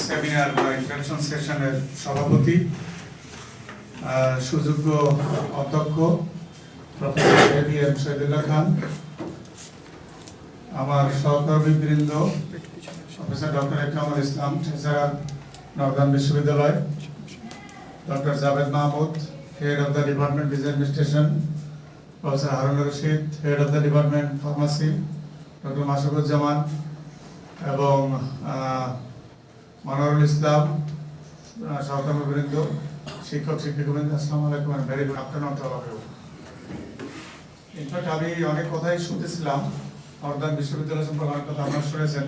Seminar বা interview সেশনের সভাপতি সুযোগ্য অধ্যক্ষ প্রফেসর এবিএম শহীদুল্লাহ খান, আমার সহকর্মীবৃন্দ professor doctor Ekramul Islam treasurer northern বিশ্ববিদ্যালয়, doctor Javed Mahmud head of the department ভিসা administration, professor Harun Rashid head of the department pharmacy, doctor Masukuzzaman এবং মনোরুল ইসলাম, সহকর্মীবৃন্দ, শিক্ষক শিক্ষিকাবৃন্দ, আসসালামু আলাইকুম and very good afternoon to all of you. In fact আমি অনেক কথাই শুনতেছিলাম, নর্দার্ন বিশ্ববিদ্যালয় সম্পর্কে অনেক কথা আপনারা শুনেছেন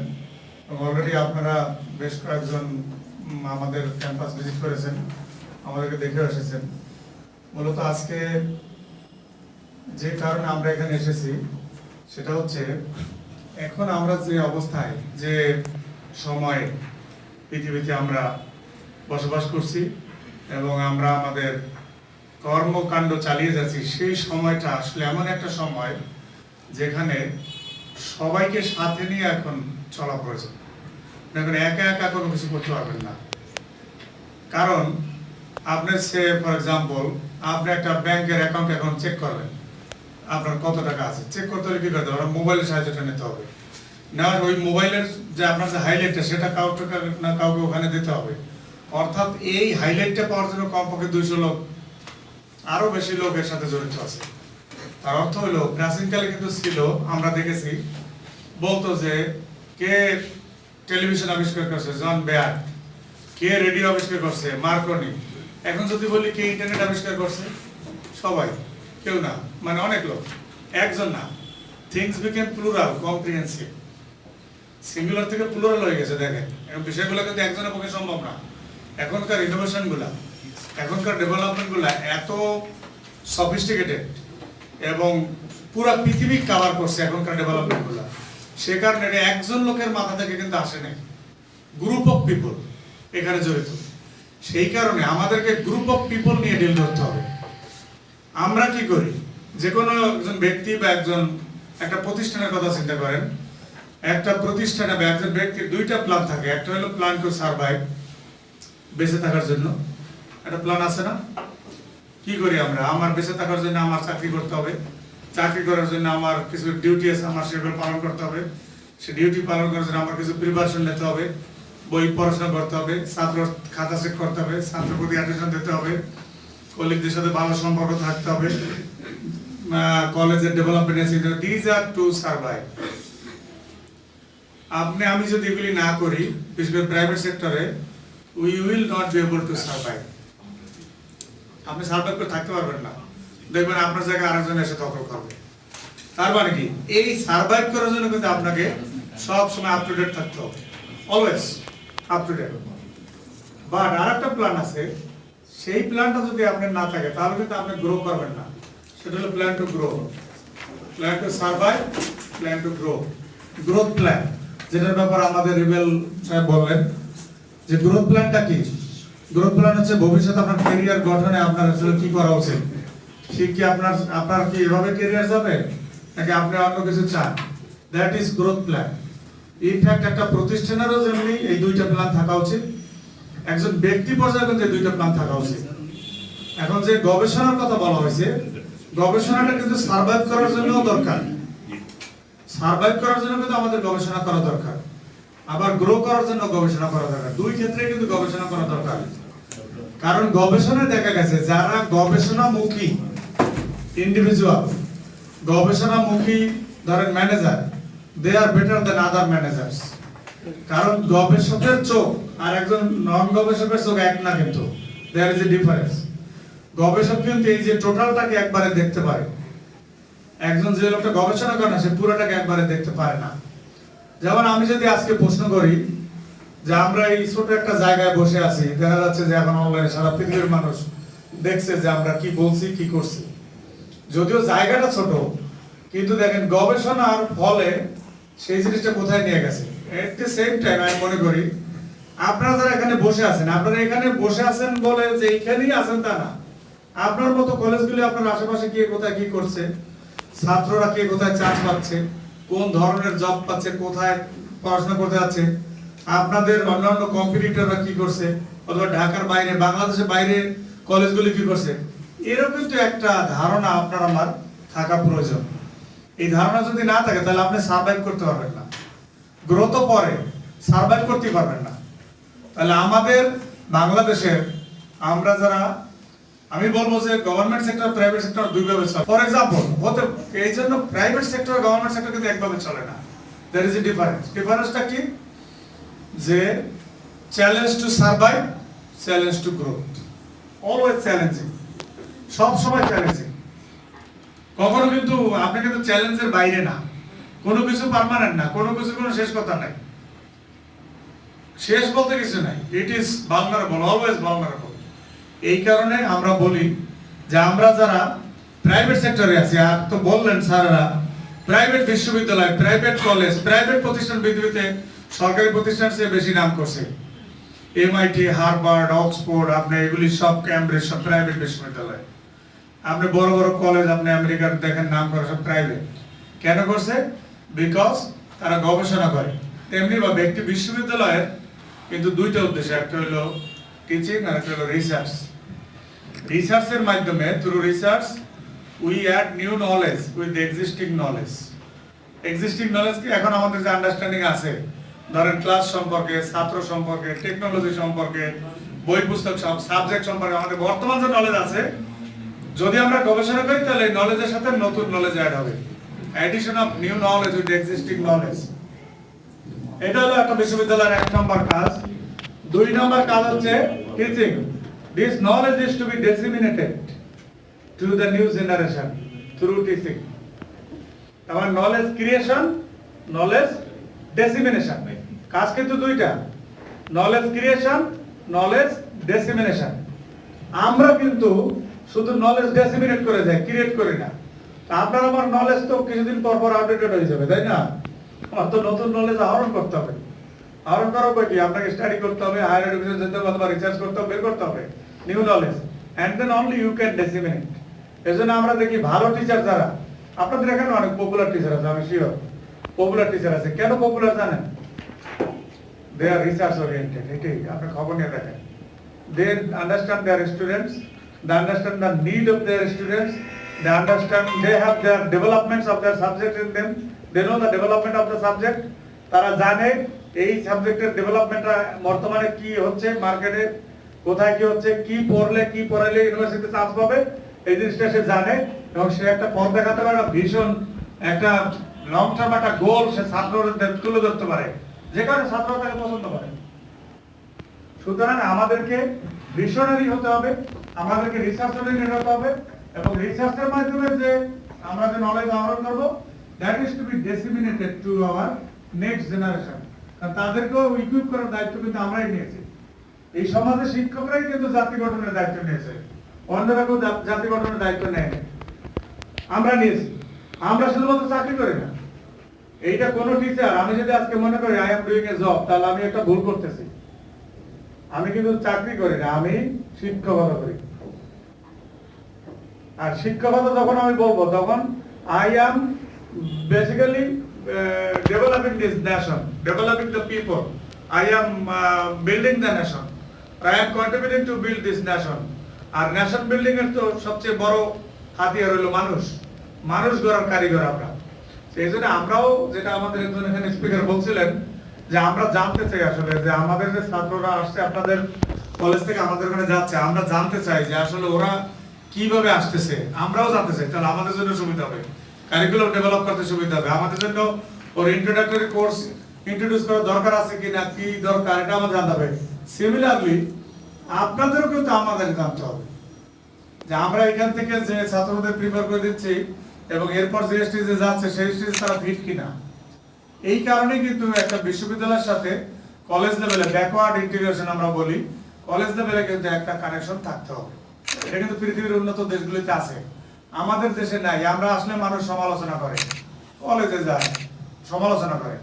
এবং অলরেডি আপনারা বেশ কয়েকজন আমাদের ক্যাম্পাস ভিজিট করেছেন, আমাদেরকে দেখে এসেছেন। মূলত আজকে যে কারণে আমরা এখানে এসেছি সেটা হচ্ছে, এখন আমরা যে অবস্থায়, যে সময়ে পৃথিবীতে আমরা বসবাস করছি এবং আমরা আমাদের কর্মকাণ্ড চালিয়ে যাচ্ছি, সেই সময়টা আসলে এমন একটা সময় যেখানে সবাইকে সাথে নিয়ে এখন চলা প্রয়োজন। দেখুন, একা একা কোনো কিছু করতে পারবেন না। কারণ আপনি ফর এক্সাম্পল আপনি একটা ব্যাংকের অ্যাকাউন্ট এখন চেক করবেন, আপনার কত টাকা আছে চেক করতে হলে কি করতে হবে? মোবাইলের সাহায্যটা নিতে হবে না, ওই মোবাইলের যে আপনার যে হাইলাইটটা সেটা কাউকে না কাউকে ওখানে দিতে হবে। অর্থাৎ এই হাইলাইটটা পাওয়ার জন্য কমপক্ষে 200 লোক, আরো বেশি লোক এর সাথে জড়িত আছে। তার অর্থ হলো, প্রাচীনকালে কিন্তু ছিল, আমরা দেখেছি, বলতো যে কে টেলিভিশন আবিষ্কার করছে, জন বেয়ার, কে রেডিও আবিষ্কার করছে, মার্কনি। এখন যদি বলি কে ইন্টারনেট আবিষ্কার করছে, সবাই, কেউ না, মানে অনেক লোক, একজন না। Things became plural, comprehensive, singular থেকে প্লুরাল হয়ে গেছে। দেখেন, এবং বিষয়গুলো কিন্তু একজনের পক্ষে সম্ভব না। এখনকার ইনোভেশন গুলা, এখনকার ডেভেলপমেন্ট গুলা এত সফিস্টিকেটেড এবং পুরো পৃথিবী কভার করছে এখনকার ডেভেলপমেন্ট গুলা। সে কারণে একজন লোকের মাথা থেকে কিন্তু আসে নাই, গ্রুপ অফ পিপল এখানে জড়িত। সেই কারণে আমাদেরকে গ্রুপ অফ পিপল নিয়ে ডিল করতে হবে। আমরা কি করি, যে কোনো একজন ব্যক্তি বা একটা প্রতিষ্ঠানের কথা চিন্তা করেন, একটা প্রতিষ্ঠানে বা একজন ব্যক্তির দুইটা প্ল্যান থাকে। একটা হলো প্ল্যান টু সার্ভাইভ, বেঁচে থাকার জন্য একটা প্ল্যান আছে না? কি করি আমরা? আমার বেঁচে থাকার জন্য আমার চাকরি করতে হবে, চাকরি করার জন্য আমার কিছু ডিউটি আছে, আমার সেগুলো পালন করতে হবে, সে ডিউটি পালন করার জন্য আমার কিছু প্রিপারেশন নিতে হবে, বই পড়াশোনা করতে হবে, ছাত্র খাতা চেক করতে হবে, ছাত্র প্রতি অ্যাটেনশন দিতে হবে, কলিগদের সাথে ভালো সম্পর্ক থাকতে হবে, কলেজের ডেভেলপমেন্ট আছে। This are to survive. আমি যদি এগুলি না করি, বিশেষ করে প্রাইভেট সেক্টরে, we will not be able to survive. আপনি সার্ভাইভ করে থাকতে পারবেন না, দেখবেন আপনার জায়গায় আরেকজন এসে দখল করবে। তার মানে কি, এই সার্ভাইভ করার জন্য কিন্তু আপনাকে সব সময় আপ টু ডেট থাকতে হবে, always up to date. But আরেকটা প্ল্যান আছে, সেই প্ল্যানটা যদি আপনার না থাকে তাহলে কিন্তু আপনি গ্রো করবেন না। সেটা হলো plan to grow, plan to survive, plan to grow, growth plan, যেটার ব্যাপারে আমাদের রিবেল সাহেব বললেন যে গ্রোথ প্ল্যানটা কি। গ্রোথ প্ল্যান হচ্ছে ভবিষ্যতে আপনার ক্যারিয়ার গঠনে আপনার আসলে কি করা উচিত। ঠিক কি আপনার কি এভাবে ক্যারিয়ার যাবে, নাকি আপনি অন্য কিছু চান? That is growth plan. In fact একটা প্রতিষ্ঠানেরও যেমনি এই দুইটা প্ল্যান থাকা উচিত, একজন ব্যক্তি পর্যায়ে কিন্তু এই দুইটা প্ল্যান থাকা উচিত। এখন যে গবেষণার কথা বলা হয়েছে, গবেষণাটা কিন্তু সার্ভাইভ করার জন্য দরকার। সার্ভাইভ করার জন্য কিন্তু আমাদের গবেষণা করা দরকার, আবার গ্রো করার জন্য গবেষণা করা দরকার। দুই ক্ষেত্রে কিন্তু গবেষণা করা দরকার। কারণ গবেষণায় দেখা গেছে যারা গবেষণামুখী ইন্ডিভিজুয়াল, গবেষণামুখী ধরেন ম্যানেজার, দে আর বেটার দ্যান আদার ম্যানেজার্স। কারণ গবেষকের চোখ আর একজন নন গবেষকের চোখ এক না, কিন্তু দেয়ার ইজ এ ডিফারেন্স। গবেষক কিন্তু এই যে টোটালটাকে একবারে দেখতে পারে, একজন যে লোকটা গবেষণা করে না সে পুরোটাকে একবারে দেখতে পারে না। যেমন আমি যদি আজকে প্রশ্ন করি যে আমরা এই ছোট একটা জায়গায় বসে আছি, দেখা যাচ্ছে যে এখন অনলাইনে সারা পৃথিবীর মানুষ দেখছে যে আমরা কি বলছি কি করছি। যদিও জায়গাটা ছোট, কিন্তু দেখেন গবেষণার ফলে সেই জিনিসটা কোথায় নিয়ে গেছে। এট দ্য সেম টাইম আমি মনে করি আপনারা যারা এখানে বসে আছেন, আপনারা এখানে বসে আছেন বলে যে এইখানেই আছেন তা না। আপনার মতো কলেজগুলি আপনার আশেপাশে কে কোথায় কি করছে, ছাত্ররা কে কোথায় চান্স পাচ্ছে, কোন ধরনের জব পাচ্ছে, কোথায় পড়াশোনা করতে যাচ্ছে, আপনাদের অন্যান্য কম্পিটিটররা কি করছে, অথবা ঢাকার বাইরে, বাংলাদেশের বাইরে কলেজগুলি কি করছে, এরকম কিন্তু একটা ধারণা আপনার আমার থাকা প্রয়োজন। এই ধারণা যদি না থাকে তাহলে আপনি সার্ভাইভ করতে পারবেন না, গ্রোথ পরে সার্ভাইভ করতে পারবেন না। তাহলে আমাদের বাংলাদেশের আমরা যারা, আমি বলবো যে গভর্নমেন্ট সেক্টর প্রাইভেট সেক্টর দুইভাবে চলে। ফর এক্সাম্পল হতে এই জন্য প্রাইভেট সেক্টর গভর্নমেন্ট সেক্টর কিন্তু একভাবে চলে না। There is a difference. ডিফারেন্সটা কি? যে challenge to survive, challenge to growth, always challenging, সব সময় চ্যালেঞ্জিং। কখনো কিন্তু আপনি কিন্তু চ্যালেঞ্জের বাইরে না, কোনো কিছু পার্মানেন্ট না, কোনো কিছু কোনো শেষ কথা নাই, শেষ বলতে কিছু নাই। It is vulnerable, always vulnerable. এই কারণে আমরা বলি যে আমরা যারা প্রাইভেট সেক্টরে আছি, আর তো বললেন স্যারেরা প্রাইভেট বিশ্ববিদ্যালয়, প্রাইভেট কলেজ, প্রাইভেট প্রতিষ্ঠান পৃথিবীতে সরকারি প্রতিষ্ঠান চেয়ে বেশি নাম করছে। MIT, হার্ভার্ড, অক্সফোর্ড, আপনি এগুলি সব ক্যামব্রিজ, সব প্রাইভেট বিশ্ববিদ্যালয়। আপনি বড় বড় কলেজ আপনি আমেরিকার দেখেন নাম করে, সব প্রাইভেট। কেন করছে? বিকজ তারা গবেষণা করে। তেমনি বা ব্যক্তি বিশ্ববিদ্যালয়ের কিন্তু দুইটা উদ্দেশ্য, একটা হলো টিচিং আর একটা হলো রিসার্চ। রিসার্চের মাধ্যমে, through research we add new knowledge with existing knowledge. Existing knowledge কি? এখন আমাদের যে আন্ডারস্ট্যান্ডিং আছে, ধরেন ক্লাস সম্পর্কে, ছাত্র সম্পর্কে, টেকনোলজি সম্পর্কে, বই পুস্তক সাবজেক্ট সম্পর্কে আমাদের বর্তমান যে নলেজ আছে, যদি আমরা গবেষণা করি তাহলে এই নলেজের সাথে নতুন নলেজ অ্যাড হবে, addition of new knowledge with existing knowledge. এটা হলো একটা বিশ্ববিদ্যালয়ের 1 নম্বর কাজ। 2 নম্বর কাজ হচ্ছে teaching. This knowledge is to be disseminated to the new generation through teaching. আমার নলেজ ক্রিয়েশন, নলেজ ডিসেমিনেশন, কাজ কিন্তু দুইটা, নলেজ ক্রিয়েশন, নলেজ ডিসেমিনেশন। আমরা কিন্তু শুধু নলেজ ডিসেমিনেট করে যাই, ক্রিয়েট করি না। আপনার আমার নলেজ তো কিছুদিন পর পর আপডেটেড হয়ে যাবে, তাই না? আমার তো নতুন নলেজ আহরণ করতে হবে। আহরণ করার পর কি? আপনাকে স্টাডি করতে হবে, হায়ার এডুকেশন যেতে হবে, অথবা রিসার্চ করতে হবে, বের করতে হবে new knowledge, and then only you can disseminate. এজন্য আমরা দেখি ভালো টিচার যারা, আপনাদের এখানে অনেক পপুলার টিচার আছে, আমি শিওর পপুলার টিচার আছে। কেন পপুলার জানেন? দে আর রিসার্চ ওরিয়েন্টেড। এটাই আপনি খবর নিয়ে দেখেন। They understand their students, they understand the need of their students, they understand, they have their developments of their subject in them, they know the development of the subject. তারা জানে এই সাবজেক্টের ডেভেলপমেন্টটা বর্তমানে কি হচ্ছে, মার্কেটে কোথায় কি হচ্ছে, কি পড়লে কি পড়াইলে ইউনিভার্সিটিতে চান্স পাবে, এই জিনিসটা সে জানে। এবং সে একটা পথ দেখাতে পারে, একটা ভিশন, একটা লং টার্ম একটা গোল সে ছাত্রদের তুলে ধরতে পারে, যে কারণে ছাত্ররা তাকে পছন্দ করে। সুতরাং আমাদেরকে ভিশনারি হতে হবে, আমাদেরকে রিসার্চ ওরিয়েন্টেড হতে হবে, এবং রিসার্চের মাধ্যমে যে আমরা যে নলেজ আহরণ করব, that is to be disseminated to our next generation. কারণ তাদেরকেও ইকুইপ করার দায়িত্ব কিন্তু আমরাই নিয়েছি। এই সমাজের শিক্ষকরাই কিন্তু জাতি গঠনের দায়িত্ব নিয়েছে, অন্যরা কেউ জাতি গঠনের দায়িত্ব নেয়নি, আমরা নিয়েছি। আমরা শুধুমাত্র চাকরি করি না। এইটা কোন টিচার, আমি যদি আজকে মনে করি I am doing a job, তাহলে আমি একটা ভুল করতেছি। আমি কিন্তু চাকরি করি না, আমি শিক্ষকতা করি। আর শিক্ষকতা যখন আমি বলবো, তখন I am basically developing this nation, developing the people, I am building the nation, I am contributing to build this nation. আর নেশন বিল্ডিং এর তো সবচেয়ে বড় হাতিয়ার হলো মানুষ, মানুষ গড়ার কারিগর আমরা। সেই জন্য আমরাও, যেটা আমাদের একজন এখানে স্পিকার বলছিলেন, যে আমরা জানতে চাই আসলে যে আমাদের যে ছাত্ররা আসছে আপনাদের কলেজ থেকে আমাদের ওখানে যাচ্ছে, আমরা জানতে চাই যে আসলে ওরা কিভাবে আসতেছে, আমরাও জানতে চাই। তাহলে আমাদের জন্য সুবিধা হবে, কারিকুলাম ডেভেলপ করতে সুবিধা হবে, আমাদের জন্য ওর ইন্ট্রোডাক্টরি কোর্স ইন্ট্রোডিউস করার দরকার আছে কিনা, কি দরকার, এটা আমাদের জানতে হবে। সিমিলারলি আপনাদেরও কিন্তু আমাদের জানতে হবে যে আমরা এখান থেকে যে ছাত্রদের প্রিপেয়ার করে দিচ্ছি এবং এরপর যে স্টেজে যাচ্ছে সেই স্টেজে তারা ফিট কিনা। এই কারণে কিন্তু একটা বিশ্ববিদ্যালয়ের সাথে কলেজ লেভেলে ব্যাকওয়ার্ড ইন্টিগ্রেশন আমরা বলি, কলেজ লেভেলে কিন্তু একটা কানেকশন থাকতে হবে। এটা কিন্তু পৃথিবীর উন্নত দেশগুলিতে আছে, আমাদের দেশে নাই। আমরা আসলে মানুষ সমালোচনা করে, কলেজে যায় সমালোচনা করে,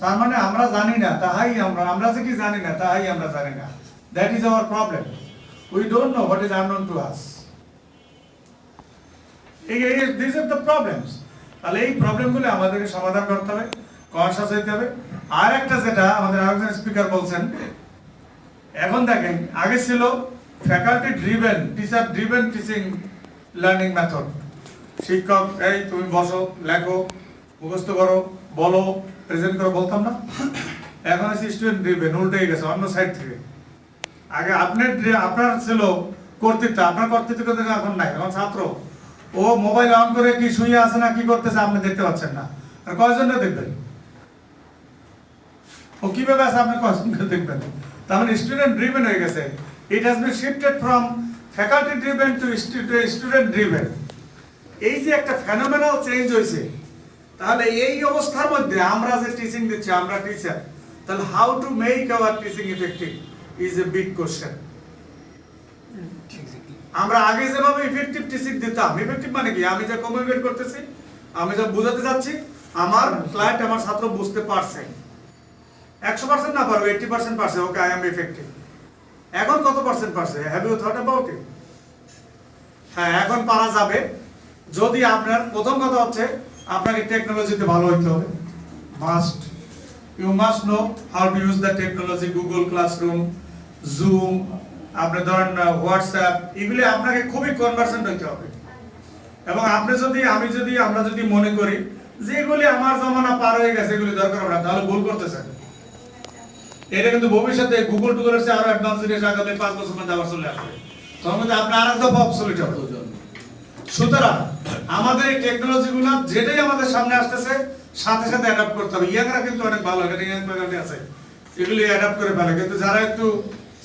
তার মানে আমরা জানি না তাহাই আমরা যে কি জানি না তাহাই আমরা জানি না। That is our problem, we don't know what is unknown to us. This are the problems. তাহলে এই প্রবলেমগুলো আমাদেরকে সমাধান করতে হবে, কনসাস হইতে হবে। আর একটা যেটা আমাদের আরেকজন স্পিকার বলছেন, এখন দেখেন আগে ছিল faculty driven, teacher driven teaching learning method. শিক্ষক এই তুমি বসো, লেখো, মুখস্থ করো, বলো, প্রেজেন্ট করো, বলতাম না। এখন আছে স্টুডেন্ট ড্রিভেন, উল্টেই গেছে অন্য সাইড থেকে। আগে আপনার ছিল কর্তৃত্ব, আপনার কর্তৃত্ব কিন্তু এখন নাই। এখন ছাত্র ও মোবাইল অন করে কি শুয়ে আছে না কি করতেছে আপনি দেখতে পাচ্ছেন না, আর কয়জন দেখবেন? ও কিভাবে আছে আপনি কয়জনকে দেখবেন? তার মানে স্টুডেন্ট ড্রিভেন হয়ে গেছে। It has been shifted from faculty driven to student driven. এই যে একটা ফেনোমেনাল চেঞ্জ হয়েছে, তাহলে এই অবস্থার মধ্যে আমরা যে টিচিং দিচ্ছি, আমরা টিচার, তাহলে how to make our teaching effective is a big question. আমরা আগে যেভাবে ইফেক্টিভ টিচিং দিতাম, ইফেক্টিভ মানে কি? আমি যা কমিউনিকেট করতেছি, আমি যা বোঝাতে যাচ্ছি, আমার ক্লায়েন্ট, আমার ছাত্র বুঝতে পারছে। 100% না পারবে, 80% পারছে, ওকে আই এম ইফেক্টিভ। এখন কত পার্সেন্ট পারছে? Have you thought about it? হ্যাঁ, এখন পারা যাবে যদি আপনার প্রথম কথা হচ্ছে আপনাকে টেকনোলজিতে ভালো হইতে হবে। Must, you must know how to use the technology, Google classroom, Zoom, আপনি ধরেন হোয়াটসঅ্যাপ, এগুলি আপনাকে খুবই কনভার্সেন্ট হইতে হবে। এবং আপনি যদি আমরা যদি মনে করি যে এগুলি আমার জমানা পার হয়ে গেছে, এগুলি দরকার হবে না, তাহলে ভুল করতেছেন। এটা কিন্তু ভবিষ্যতে গুগল টুগলের চেয়ে আরো অ্যাডভান্স জিনিস আগামী 5 বছর মধ্যে আবার চলে আসবে, তখন কিন্তু আপনি আর একটা অবসলিট হবে। সুতরাং আমাদের এই টেকনোলজিগুলো যেটাই আমাদের সামনে আসতেছে সাথে সাথে অ্যাডাপ্ট করতে হবে। ইয়াংরা কিন্তু অনেক ভালো, এটা ইয়াং ফ্যাকাল্টি আছে, এগুলি অ্যাডাপ্ট করে ফেলে। কিন্তু যারা একটু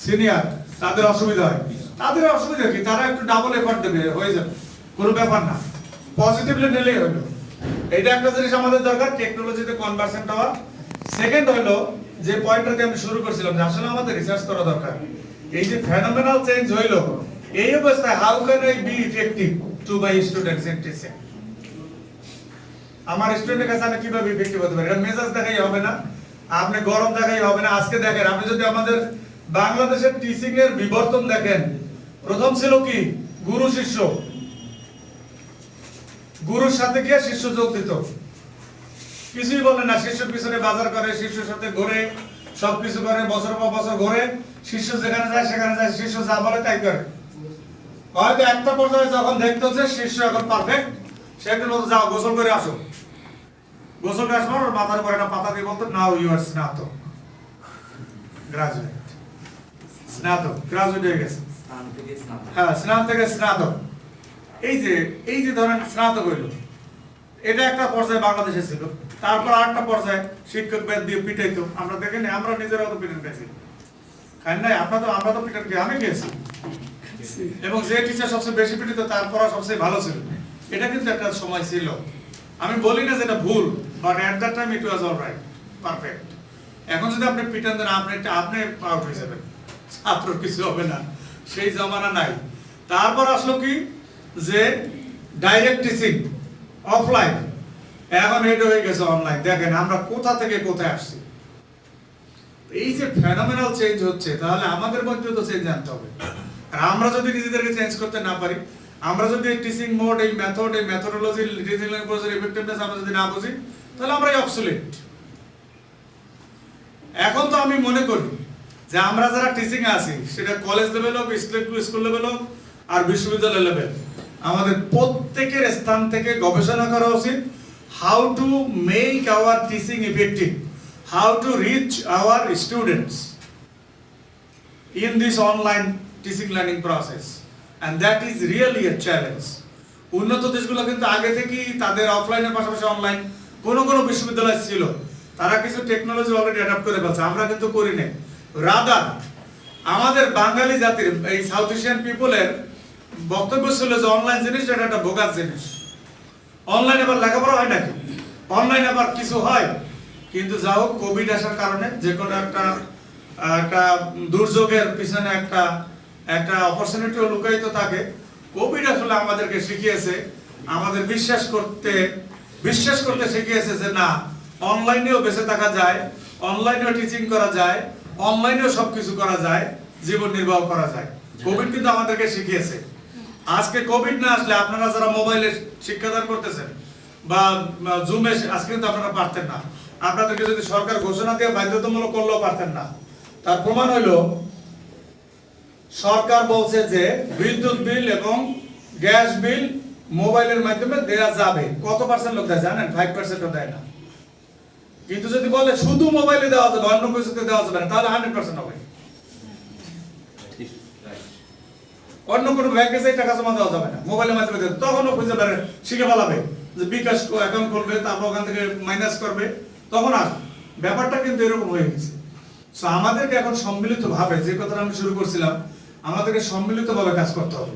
সিনিয়র তাদের অসুবিধা হয়। তাদের অসুবিধা কি? তারা একটু ডাবল এফর্ট দেবে, হয়ে যাবে, কোনো ব্যাপার না, পজিটিভলি নিলেই হলো। এটা একটা জিনিস আমাদের দরকার, টেকনোলজিতে কনভার্সেন্ট হওয়া। সেকেন্ড হলো যে পয়েন্টটাকে আমি শুরু করছিলাম, যে আসলে আমাদের রিসার্চ করা দরকার। এই যে ফেনোমেনাল চেঞ্জ হইলো, এই অবস্থায় how can I be effective to my students in teaching? আমার স্টুডেন্টের কাছে আমি কিভাবে ইফেক্টিভ হতে পারি? এটা মেজাজ দেখাই হবে না, আপনি গরম দেখাই হবে না। আজকে দেখেন, আপনি যদি আমাদের বাংলাদেশের টিচিং এর বিবর্তন দেখেন, প্রথম ছিল কি? গুরু শিষ্য, গুরুর সাথে গিয়ে শিষ্য যোগ দিত, কিছুই বলে না, শিষ্যের পিছনে বাজার করে, শিষ্যের সাথে ঘুরে, সবকিছু করে, বছর পর বছর ঘুরে, শিষ্য যেখানে যায় সেখানে যায়, শিষ্য যা বলে তাই করে। হয়তো একটা পর্যায়ে যখন দেখতে হচ্ছে শিষ্য এখন পারফেক্ট, সেদিন বলতো যাও গোসল করে আসো, গোসল করে আসবো, মাথার উপর একটা পাতা দিয়ে বলতো নাও ইউ আর স্নাতক, গ্রাজুয়েট, স্নাতক, গ্রাজুয়েট হয়ে গেছে। হ্যাঁ, স্নাতক থেকে স্নাতক। এই যে ধরেন স্নাতক হইল, এটা একটা পর্যায়ে বাংলাদেশে ছিল। তারপর আরেকটা পর্যায়ে শিক্ষক বেদ দিয়ে পিটাইতো, আমরা দেখেন, আমরা নিজেরাও তো পিটান পেয়েছি, খাই নাই? আমরা তো পিটান খেয়ে আমি খেয়েছি। এবং যে টিচার সবচেয়ে বেশি পিটিত তার পড়া সবচেয়ে ভালো ছিল। এটা কিন্তু একটা সময় ছিল, আমি বলি না যেটা ভুল, but at that time it was alright, perfect. এখন যদি আপনি পিটান দেন, আপনি আউট হয়ে যাবেন, ছাত্র কিছু হবে না, সেই জমানা নাই। তারপর আসলো কি? যে ডাইরেক্ট টিচিং, অফলাইন, এখন এটা হয়ে গেছে অনলাইন। দেখেন আমরা কোথা থেকে কোথায় আসছি। এই যে ফেনোমেনাল চেঞ্জ হচ্ছে, তাহলে আমাদের মধ্যে তো চেঞ্জ আনতে হবে। আর আমরা যদি নিজেদেরকে চেঞ্জ করতে না পারি, আমরা যদি টিচিং মোড, এই মেথড, এই মেথোডোলজি, টিচিং ল্যাঙ্গুয়েজের ইফেক্টিভনেস আমরা যদি না বুঝি, তাহলে আমরা অবসলিট। এখন তো আমি মনে করি যে আমরা যারা টিচিং আছি, সেটা কলেজ লেভেল হোক, স্কুল লেভেল হোক, আর বিশ্ববিদ্যালয় লেভেল, আমাদের প্রত্যেকের স্থান থেকে গবেষণা করা উচিত, how to make our teaching effective, how to reach hour students in this online teaching learning process, and that is really a challenge. উন্নত দেশগুলো কিন্তু আগে থেকেই তাদের অফলাইনের পাশাপাশি অনলাইন কোন বিশ্ববিদ্যালয় ছিল, তারা কিছু টেকনোলজি অলরেডি অ্যাডাপ্ট করে ফেলছে, আমরা কিন্তু করি নাই। রাদার আমাদের বাঙালি জাতির, এই সাউথ এশিয়ান পিপলের বক্তব্য ছিল যে অনলাইন জিনিস এটা একটা বোগাস জিনিস, অনলাইনে আবার লেখাপড়া হয় নাকি, অনলাইনে আবার কিছু হয়। কিন্তু যা হোক, কোভিড আসার কারণে যে কোনো একটা দুর্যোগের পিছনে একটা অপরচুনিটিও লুকায়িত থাকে। কোভিড আসলে আমাদেরকে শিখিয়েছে, আমাদের বিশ্বাস করতে শিখিয়েছে যে না, অনলাইনেও বেঁচে থাকা যায়, অনলাইনেও টিচিং করা যায়, অনলাইনেও সবকিছু করা যায়, জীবন নির্বাহ করা যায়। কোভিড কিন্তু আমাদেরকে শিখিয়েছে। আজকে কোভিড না আসলে আপনারা যারা মোবাইলে শিক্ষাদান করতেছেন বা জুমে, আজকে কিন্তু আপনারা পারতেন না। আপনাদেরকে যদি সরকার ঘোষণা দিয়ে বাধ্যতামূলক করলেও পারতেন না। তার প্রমাণ হইল সরকার বলছে যে বিদ্যুৎ বিল এবং গ্যাস বিল মোবাইলের মাধ্যমে দেওয়া যাবে। কত পার্সেন্ট লোক দেয় জানেন? 5%ও দেয় না। কিন্তু যদি বলে শুধু মোবাইলে দেওয়া যাবে, অন্য কিছুতে দেওয়া যাবে না, তাহলে 100% হবে। অন্য কোনো ব্যাংকে যে টাকা জমা দেওয়া যাবে না, মোবাইলের মাধ্যমে দেবে। তখনও খুঁজে বেড়ে শিখে ফেলাবে যে বিকাশ অ্যাকাউন্ট করবে, তারপর ওখান থেকে মাইনাস করবে, তখন আর ব্যাপারটা কিন্তু এরকম হয়ে গেছে। সো আমাদেরকে এখন সম্মিলিতভাবে, যে কথাটা আমি শুরু করছিলাম, আমাদেরকে সম্মিলিতভাবে কাজ করতে হবে।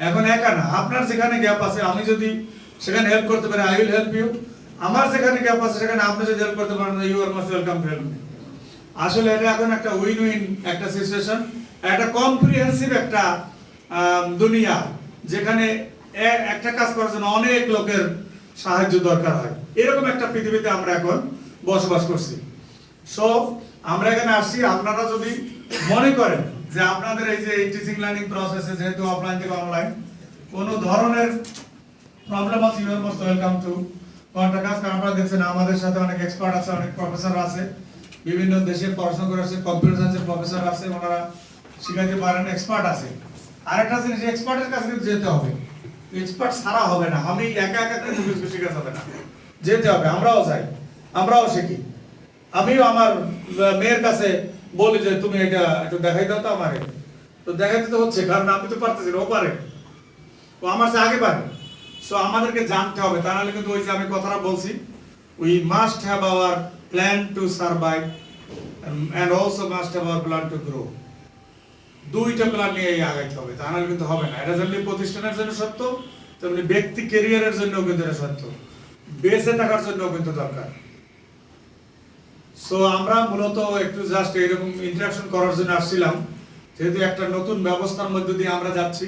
এখন একা না, আপনার যেখানে গ্যাপ আছে আমি যদি সেখানে হেল্প করতে পারি, আই উইল হেল্প ইউ। আমার যেখানে গ্যাপ আছে সেখানে আপনি যদি হেল্প করতে পারেন, you are most welcome to help me. আসলে এটা এখন একটা উইন উইন একটা সিচুয়েশন, একটা কম্প্রিহেন্সিভ একটা দুনিয়া, যেখানে একটা কাজ করার জন্য অনেক লোকের সাহায্য দরকার হয়। এরকম একটা পৃথিবীতে আমরা এখন বসবাস করছি। সো আমরা এখানে আসছি, আপনারা যদি মনে করেন যে আপনাদের এই যে টিচিং লার্নিং প্রসেসে, যেহেতু অফলাইন থেকে অনলাইন, কোনো ধরনের প্রবলেম আছে, you are most welcome to contact us. কারণ আপনারা দেখছেন আমাদের সাথে অনেক এক্সপার্ট আছে, অনেক প্রফেসর আছে, বিভিন্ন দেশে পড়াশোনা করে আসছে, কম্পিউটার সায়েন্সের প্রফেসর আছে, ওনারা শিখাইতে পারেন, এক্সপার্ট আছে। আরেকটা জিনিস, এক্সপার্টের কাছে কিন্তু যেতে হবে, এক্সপার্ট ছাড়া হবে না। আমি একা একা কিন্তু কিছু শেখা যাবে না, যেতে হবে। আমরাও যাই, আমরাও শিখি। আমিও আমার মেয়ের কাছে বলি যে তুমি এটা একটু দেখাই দাও তো আমারে, তো দেখাইতে তো হচ্ছে, কারণ আমি তো পারতেছি না, ও পারে, ও আমার চেয়ে আগে পারে। সো আমাদেরকে জানতে হবে, তা নাহলে কিন্তু ওই যে আমি কথাটা বলছি, we must have our plan to survive and also must have our plan to grow. দুইটা প্ল্যান নিয়ে আগাইতে হবে, তা নাহলে কিন্তু হবে না। এটা যেমনি প্রতিষ্ঠানের জন্য সত্য, তেমনি ব্যক্তি ক্যারিয়ারের জন্য কিন্তু এটা সত্য, বেঁচে থাকার জন্য কিন্তু দরকার। সো আমরা মূলত একটু জাস্ট এরকম ইন্টারাকশন করার জন্য আসছিলাম, যেহেতু একটা নতুন ব্যবস্থার মধ্যে দিয়ে আমরা যাচ্ছি,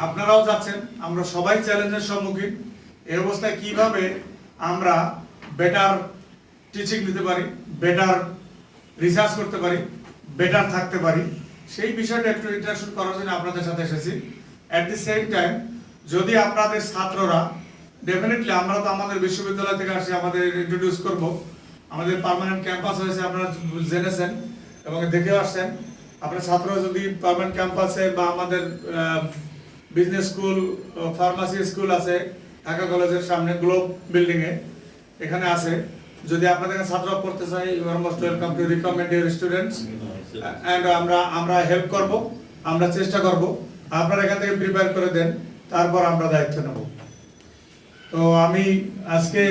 আপনারাও যাচ্ছেন, আমরা সবাই চ্যালেঞ্জের সম্মুখীন। এই অবস্থায় কিভাবে আমরা বেটার টিচিং দিতে পারি, বেটার রিসার্চ করতে পারি, বেটার থাকতে পারি, সেই বিষয়টা একটু ইন্টারাকশন করার জন্য আপনাদের সাথে এসেছি। অ্যাট দি সেম টাইম, যদি আপনাদের ছাত্ররা, ডেফিনেটলি আমরা তো আমাদের বিশ্ববিদ্যালয় থেকে আসছি, আমাদের ইন্ট্রোডিউস করব। আমাদের পার্মানেন্ট ক্যাম্পাস হয়েছে, আপনারা জেনেছেন এবং দেখে আসছেন। আপনার ছাত্ররা যদি পার্মানেন্ট ক্যাম্পাসে বা আমাদের বিজনেস স্কুল, ফার্মাসি স্কুল আছে ঢাকা কলেজের সামনে গ্লোব বিল্ডিং এ, এখানে আছে, যদি আপনাদের ছাত্ররা পড়তে চাই, you are most welcome to recommend your students. And আমরা হেল্প করব, আমরা চেষ্টা করব, আপনারা এখান থেকে প্রিপেয়ার করে দেন, তারপর আমরা দায়িত্ব নেব। তো আমি আজকে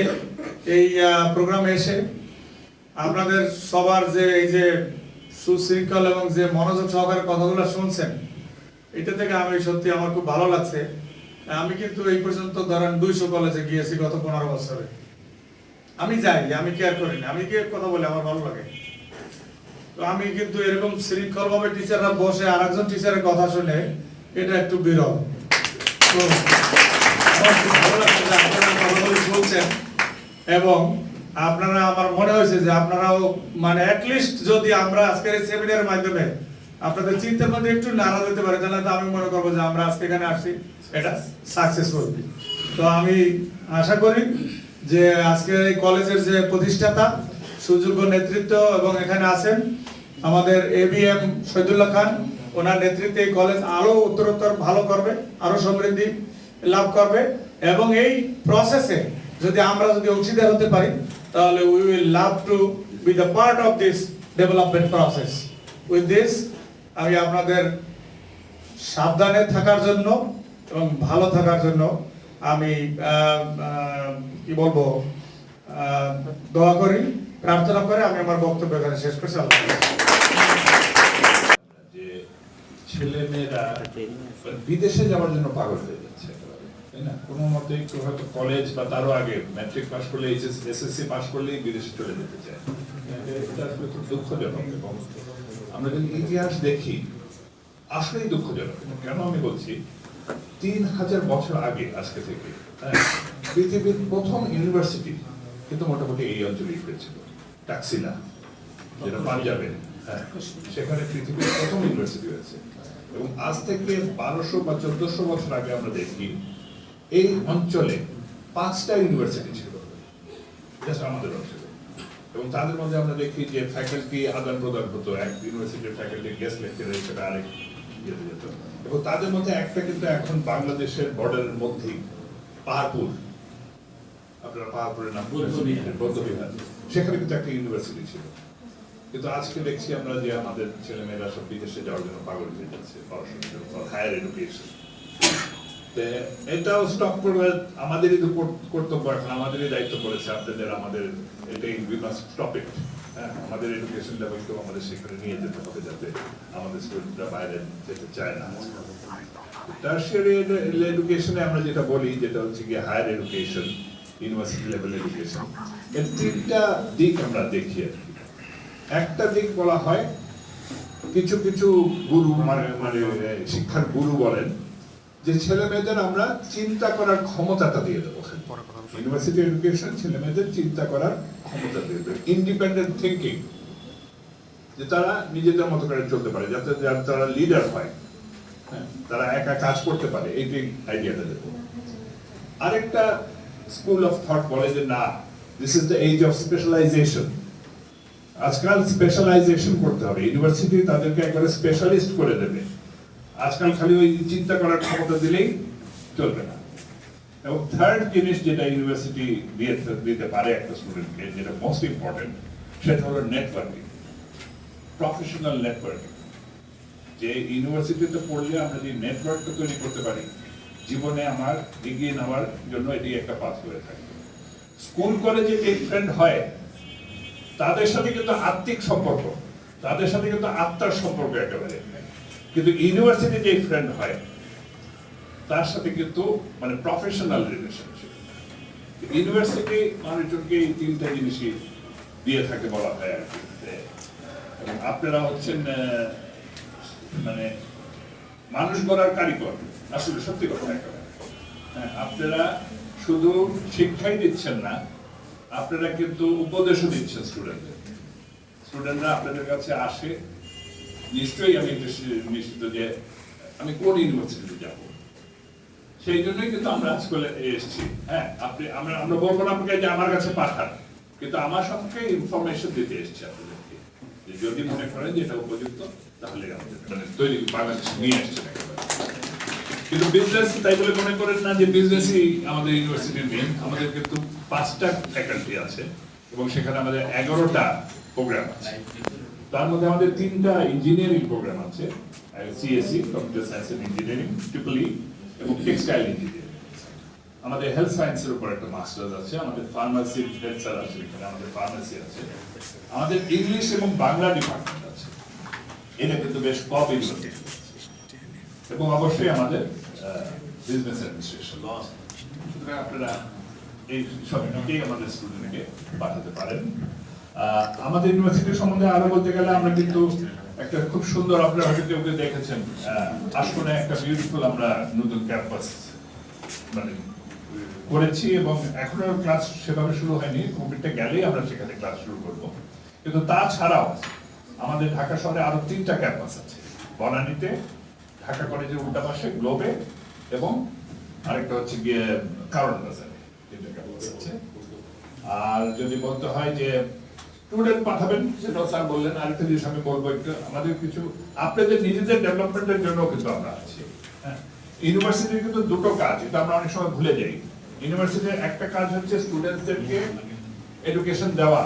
এই প্রোগ্রামে এসে আপনাদের সবার যে এই যে সুশৃঙ্খল এবং যে মনোযোগ সহকারে কথাগুলো শুনছেন, এটা থেকে আমি সত্যি আমার খুব ভালো লাগছে। আমি কিন্তু এই পর্যন্ত ধরেন 200 কলেজে গিয়েছি গত 15 বছরে। আমি যাই, আমি কেয়ার করি না, আমি কেয়ার কথা বলে আমার ভালো লাগে। তো আমি কিন্তু এরকম শৃঙ্খলভাবে টিচাররা বসে আরেকজন টিচারের কথা শুনে, এটা একটু বিরল। তো আমার খুব ভালো লাগছে যে আপনারা কথাগুলো শুনছেন, এবং আপনারা, আমার মনে হয়েছে যে আপনারাও মানে অ্যাটলিস্ট যদি আমরা আজকের এই সেমিনারের মাধ্যমে আপনাদের চিন্তার মধ্যে একটু নাড়া দিতে পারি, তাহলে তো আমি মনে করবো যে আমরা আজকে এখানে আসছি এটা সাকসেসফুল। তো আমি আশা করি যে আজকে এই কলেজের যে প্রতিষ্ঠাতা, সুযোগ্য নেতৃত্ব, এবং এখানে আছেন আমাদের ABM শহীদুল্লাহ খান, ওনার নেতৃত্বে এই কলেজ আরো উত্তরোত্তর ভালো করবে, আরো সমৃদ্ধি লাভ করবে। এবং এই প্রসেসে যদি আমরা অংশীদার হতে পারি, তাহলে we will love to be the part of this development process. With this, আমি আপনাদের সাবধানে থাকার জন্য এবং ভালো থাকার জন্য আমি কি বলবো, দোয়া করি, প্রার্থনা করে আমি আমার বক্তব্য এখানে শেষ করছি। যে ছেলে মেয়েরা বিদেশে যাওয়ার জন্য পাগল হয়ে যাচ্ছে, তাই না? কোনো মতে একটু হয়তো কলেজ বা তারও আগে ম্যাট্রিক পাস করলে, SSC পাস করলেই বিদেশে চলে যেতে চায়। এটা আসলে খুব দুঃখজনক, এবং আমরা যদি ইতিহাস দেখি আসলেই দুঃখজনক। কেন আমি বলছি, 3000 বছর আগে আজকে থেকে পৃথিবীর প্রথম ইউনিভার্সিটি কিন্তু মোটামুটি এই অঞ্চলেই হয়েছিল, টাক্সিলা, যেটা পাঞ্জাবে। সেখানে পৃথিবীর প্রথম ইউনিভার্সিটি হয়েছে। এবং আজ থেকে 1200 বা 1400 বছর আগে আমরা দেখি এই অঞ্চলে 5টা ইউনিভার্সিটি ছিল, জাস্ট আমাদের অঞ্চলে। এবং তাদের মধ্যে আমরা দেখি যে ফ্যাকাল্টি আদান প্রদান হতো, এক ইউনিভার্সিটির ফ্যাকাল্টি গেস্ট লেকচার হিসেবে আরেক ইয়েতে যেত, এবং তাদের মধ্যে একটা কিন্তু এখন বাংলাদেশের বর্ডারের মধ্যেই পাহাড়পুর, আপনারা পাহাড়পুরের নাম বৌদ্ধবিহার, সেখানে কিন্তু একটা ইউনিভার্সিটি ছিল। কিন্তু আজকে দেখছি আমরা যে আমাদের ছেলেমেয়েরা সব বিদেশে যাওয়ার জন্য পাগল হয়ে যাচ্ছে পড়াশোনা, হায়ার এডুকেশন। এটাও স্টপ করবে আমাদেরই তো কর্তব্য, এখন আমাদেরই দায়িত্ব পড়েছে আপনাদের, আমাদের এটাই উই মাস্ট স্টপ ইট। হ্যাঁ, আমাদের এডুকেশন লেভেলকেও আমাদের সেখানে নিয়ে যেতে হবে, যাতে আমাদের স্টুডেন্টরা বাইরে যেতে চায় না। টারশিয়ারি এডুকেশনে আমরা যেটা বলি, যেটা হচ্ছে গিয়ে higher education, university level education, এর তিনটা দিক আমরা দেখি আর কি। একটা দিক বলা হয়, কিছু কিছু গুরু মানে শিক্ষার গুরু বলেন যে ছেলে মেয়েদের আমরা চিন্তা করার ক্ষমতাটা দিয়ে দেবো। ইউনিভার্সিটি এডুকেশন ছেলে মেয়েদের চিন্তা করার ক্ষমতা দিয়ে দেবে, ইন্ডিপেন্ডেন্ট থিঙ্কিং, যে তারা নিজেদের মতো করে চলতে পারে, যাতে তারা লিডার হয়, হ্যাঁ, তারা একা কাজ করতে পারে, এইটাই আইডিয়াটা দেবো। আরেকটা স্কুল অফ থট বলে যে না, this is the age of specialization. আজকাল স্পেশালাইজেশন করতে হবে, ইউনিভার্সিটি তাদেরকে একবারে স্পেশালিস্ট করে দেবে। আজকাল খালি ওই চিন্তা করার ক্ষমতা দিলেই চলবে না। এবং থার্ড জিনিস যেটা ইউনিভার্সিটি দিতে পারে একটা স্টুডেন্টকে, যেটা মোস্ট ইম্পর্টেন্ট, সেটা হলো নেটওয়ার্কিং, প্রফেশনাল নেটওয়ার্কিং। যে ইউনিভার্সিটিতে পড়লে আমরা যে নেটওয়ার্কটা তৈরি করতে পারি, জীবনে আমার এগিয়ে নেওয়ার জন্য এটি একটা পাথ হয়ে থাকে। স্কুল কলেজে যে ফ্রেন্ড হয় তাদের সাথে কিন্তু আত্মিক সম্পর্ক, তাদের সাথে কিন্তু আত্মার সম্পর্ক একেবারে, কিন্তু ইউনিভার্সিটি যে ফ্রেন্ড হয় তার সাথে কিন্তু মানে প্রফেশনাল রিলেশনশিপ। ইউনিভার্সিটি মানুষজনকে এই তিনটা জিনিসই দিয়ে থাকে বলা হয় আর কি। এবং আপনারা হচ্ছেন মানে মানুষ গড়ার কারিগর, আসলে সত্যি কথা একেবারে। হ্যাঁ, আপনারা শুধু শিক্ষাই দিচ্ছেন না, আপনারা কিন্তু উপদেশও দিচ্ছেন স্টুডেন্টদের। স্টুডেন্টরা আপনাদের কাছে আসে, নিশ্চয়ই আমি নিশ্চিত যে আমি কোন ইউনিভার্সিটিতে যাব, সেই জন্যই কিন্তু আমরা আজকাল এসেছি। হ্যাঁ, আমরা বলবো না আপনাকে যে আমার কাছে পাঠান, কিন্তু আমার সঙ্গে ইনফরমেশন দিতে এসেছি আপনাদেরকে, যে যদি মনে করেন যে এটা উপযুক্ত, তাহলে আমাদের মানে তৈরি বাংলাদেশে নিয়ে আসছেন একেবারে। কিন্তু বিজনেস তাই বলে মনে করেন না যে বিজনেসই আমাদের ইউনিভার্সিটির মেইন। আমাদের কিন্তু 5টা ফ্যাকাল্টি আছে এবং সেখানে আমাদের 11টা প্রোগ্রাম আছে। তার মধ্যে আমাদের 3টা ইঞ্জিনিয়ারিং প্রোগ্রাম আছে, CSC computer science and engineering, triple E, এবং টেক্সটাইল ইঞ্জিনিয়ারিং। আমাদের হেলথ সায়েন্সের উপর একটা মাস্টার্স আছে, আমাদের ফার্মাসি হেলথ স্যার আছে, এখানে আমাদের ফার্মাসি আছে, আমাদের ইংলিশ এবং বাংলা ডিপার্টমেন্ট আছে। এটা কিন্তু বেশ কম ইউনিভার্সিটি, এবং অবশ্যই আমাদের বিজনেস অ্যাডমিনিস্ট্রেশন। সুতরাং আপনারা এই সব দিকেই আমাদের স্টুডেন্টকে পাঠাতে পারেন। আমাদের ইউনিভার্সিটির সম্বন্ধে আরো বলতে গেলে আমরা কিন্তু একটা খুব সুন্দর, আপনারা হয়তো কেউ কেউ দেখেছেন, আশুনে একটা বিউটিফুল আমরা নতুন ক্যাম্পাস মানে করেছি, এবং এখনো ক্লাস সেভাবে শুরু হয়নি, কোভিডটা গেলেই আমরা সেখানে ক্লাস শুরু করব। কিন্তু তাছাড়াও আমাদের ঢাকা শহরে আরো 3টা ক্যাম্পাস আছে, বনানীতে, ঢাকা কলেজের উল্টা পাশে গ্লোবে, এবং আরেকটা হচ্ছে গিয়ে কারণ বাজারে, 3টা ক্যাম্পাস আছে। আর যদি বলতে হয় যে স্টুডেন্ট পাঠাবেন, সেটাও স্যার বললেন। আরেকটা জিনিস আমি বলবো, একটু আমাদের কিছু আপনাদের নিজেদের ডেভেলপমেন্টের জন্য কিন্তু আমরা আছি। হ্যাঁ, ইউনিভার্সিটির কিন্তু 2টো কাজ, এটা আমরা অনেক সময় ভুলে যাই। ইউনিভার্সিটির একটা কাজ হচ্ছে স্টুডেন্টদেরকে এডুকেশন দেওয়া,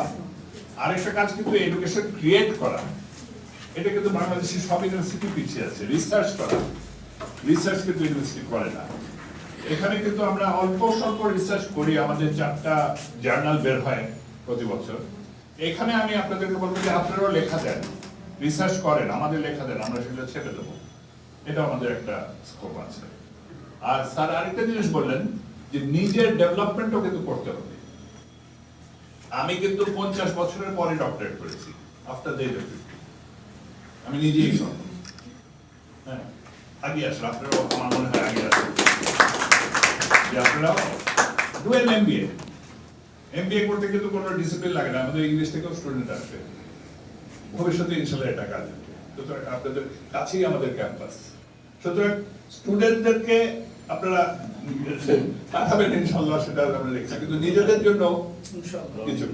আরেকটা কাজ কিন্তু এডুকেশন ক্রিয়েট করা। এটা কিন্তু বাংলাদেশের সব ইউনিভার্সিটি পিছিয়ে আছে। রিসার্চ করা, রিসার্চ কিন্তু ইউনিভার্সিটি করে না। এখানে কিন্তু আমরা অল্প স্বল্প রিসার্চ করি, আমাদের 4টা জার্নাল বের হয় প্রতি বছর। এখানে আমি আপনাদেরকে বলবো যে আপনারাও লেখা দেন, রিসার্চ করেন, আমাদের লেখা দেন, আমরা সেটা ছেড়ে দেবো। এটা আমাদের একটা স্কোপ আছে। আর স্যার আরেকটা জিনিস বললেন যে নিজের ডেভেলপমেন্টও কিন্তু করতে হবে। আমি কিন্তু 50 বছরের পরে ডক্টরেট করেছি, আফটার দ্য এজ অফ 50। আমি নিজেই সব, হ্যাঁ, আগে আসলে আপনারাও, আমার মনে হয় আগে আসলে আপনারাও ডু এন এমবিএ। এমবিএ করতে কিন্তু কোনো ডিসিপ্লিন লাগে না, আমাদের ইংলিশ থেকেও স্টুডেন্ট আসবে, ভবিষ্যতে ইনশাল্লাহ এটা কাজ হবে। সুতরাং আপনাদের কাছেই আমাদের ক্যাম্পাস। সুতরাং স্টুডেন্টদেরকে আপনারা পাঠাবেন ইনশাআল্লাহ, সেটা আমরা দেখছি, কিন্তু নিজেদের জন্য কিছু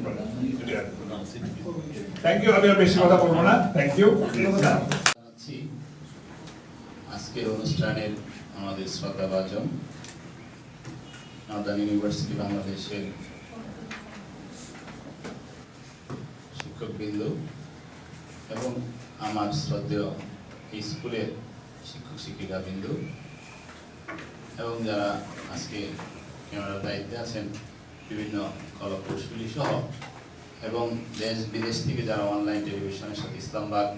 থ্যাংক ইউ। আমি আর বেশি কথা বলবো না, থ্যাংক ইউ। জানাচ্ছি আজকের অনুষ্ঠানের আমাদের শ্রদ্ধাভাজন নর্দার্ন ইউনিভার্সিটি বাংলাদেশের শিক্ষকবৃন্দ এবং আমার শ্রদ্ধেয় এই স্কুলের শিক্ষক শিক্ষিকাবৃন্দ এবং যারা আজকে ক্যামেরার দায়িত্বে আছেন, বিভিন্ন কলাকৌশলী সহ এবং দেশ বিদেশ থেকে যারা অনলাইন টেলিভিশনের সাথে ইসলামবাগ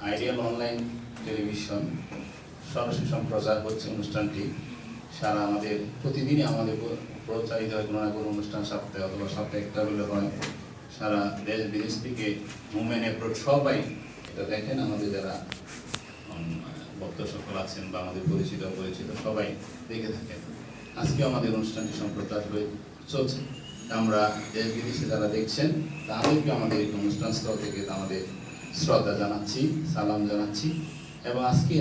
আইডিয়াল অনলাইন টেলিভিশন সরাসরি সম্প্রচার হচ্ছে অনুষ্ঠানটি। সারা আমাদের প্রতিদিনই আমাদের প্রচারিত হয় কোনো না কোনো অনুষ্ঠান, সপ্তাহে অথবা সপ্তাহে একটা হলে হয়। সারা দেশ বিদেশ থেকে মুভমেন্ট অ্যাপ্রোচ সবাই এটা দেখেন, আমাদের যারা বক্তা সকল আছেন বা আমাদের পরিচিত সবাই দেখে থাকেন। আজকে আমাদের অনুষ্ঠানটি সম্প্রচার হয়ে চলছে। আমরা দেশ বিদেশে যারা দেখছেন তাদেরকে আমাদের এই অনুষ্ঠান স্থল থেকে আমাদের শ্রদ্ধা জানাচ্ছি, সালাম জানাচ্ছি। এবং আজকে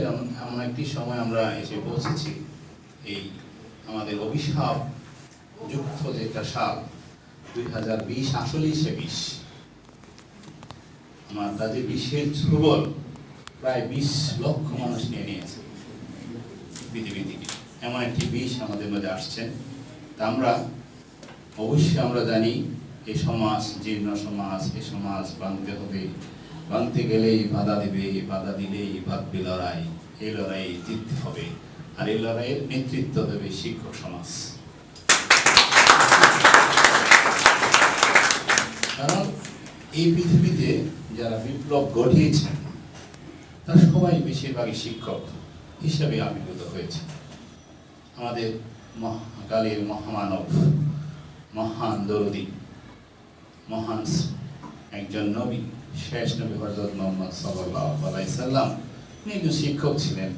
এমন একটি সময় আমরা এসে পৌঁছেছি, এই আমাদের অভিশাপ যুক্ত যে একটা সাল 2020 আসলেই সে 20 আমার কাজে 20-এর ছোবল প্রায় 20 লক্ষ মানুষ নিয়ে নিয়েছে পৃথিবী থেকে। এমন একটি 20 আমাদের মধ্যে আসছেন। তা আমরা অবশ্যই আমরা জানি এই সমাজ জীর্ণ সমাজ, এই সমাজ ভাঙতে হবে, ভাঙতে গেলেই বাধা দিবে, বাধা দিলেই বাঁধবে লড়াই, এই লড়াই জিততে হবে। আর এই লড়াইয়ের নেতৃত্ব দেবে শিক্ষক সমাজ। কারণ এই পৃথিবীতে যারা বিপ্লব ঘটিয়েছেন তারা সবাই বেশিরভাগই শিক্ষক হিসাবে আবির্ভূত হয়েছে। আমাদের কালের মহামানব, মহান দরদি, মহান একজন নবী, শেষ নবী হযরত মুহাম্মদ সাল্লাল্লাহু আলাইহি সাল্লাম, উনি একজন শিক্ষক ছিলেন,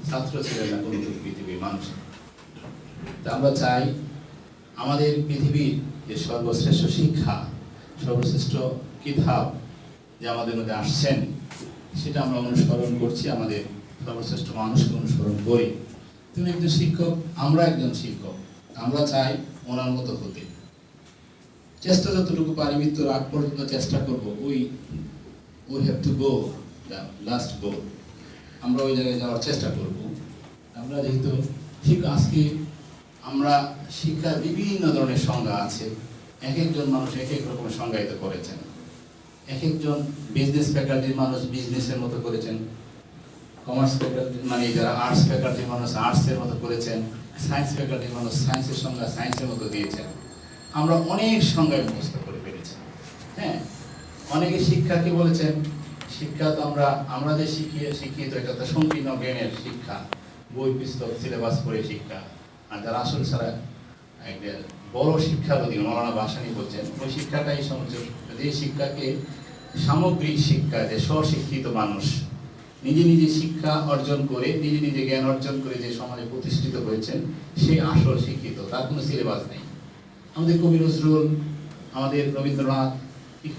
ছাত্র ছিলেন না কোনো পৃথিবীর মানুষ। তা আমরা চাই আমাদের পৃথিবীর যে সর্বশ্রেষ্ঠ শিক্ষা, সর্বশ্রেষ্ঠ কিতাব যে আমাদের মধ্যে আসছেন, সেটা আমরা অনুসরণ করছি, আমাদের সর্বশ্রেষ্ঠ মানুষকে অনুসরণ করি। তুমি একজন শিক্ষক, আমরা একজন শিক্ষক, আমরা চাই ওনার মতো হতে। চেষ্টা যতটুকু পারি মৃত্যুর আগ পর্যন্ত চেষ্টা করবো, we have to go the last go, আমরা ওই জায়গায় যাওয়ার চেষ্টা করব। আমরা যেহেতু আজকে আমরা শিক্ষার বিভিন্ন ধরনের সংজ্ঞা আছে, এক একজন মানুষ এক এক রকমের সংজ্ঞায়িত করেছেন। এক একজন বিজনেস ফ্যাকাল্টির মানুষ বিজনেসের মতো করেছেন, কমার্স ফ্যাকাল্টি মানে যারা আর্টস ফ্যাকাল্টির মানুষ আর্টসের মতো করেছেন, সায়েন্স ফ্যাকাল্টির মানুষ সায়েন্সের সংজ্ঞা সায়েন্সের মতো দিয়েছেন। আমরা অনেক সংজ্ঞায় মুখস্থ করে ফেলেছি। হ্যাঁ, অনেকে শিক্ষাকে বলেছেন শিক্ষা তো আমরা যে শিক্ষিত এটা তো সংকীর্ণ জ্ঞানের শিক্ষা, বই পুস্তক সিলেবাস পড়ে শিক্ষা। আর যারা আসল ছাড়া একটা বড় শিক্ষাবাদী মৌলানা ভাসানী বলছেন, ওই শিক্ষাটাই যে শিক্ষাকে সামগ্রিক শিক্ষা, যে স্বশিক্ষিত মানুষ নিজে নিজে শিক্ষা অর্জন করে, নিজে নিজে জ্ঞান অর্জন করে যে সমাজে প্রতিষ্ঠিত হয়েছেন, সে আসল শিক্ষিত, তার কোনো সিলেবাস নেই। আমাদের কবি নজরুল, আমাদের রবীন্দ্রনাথ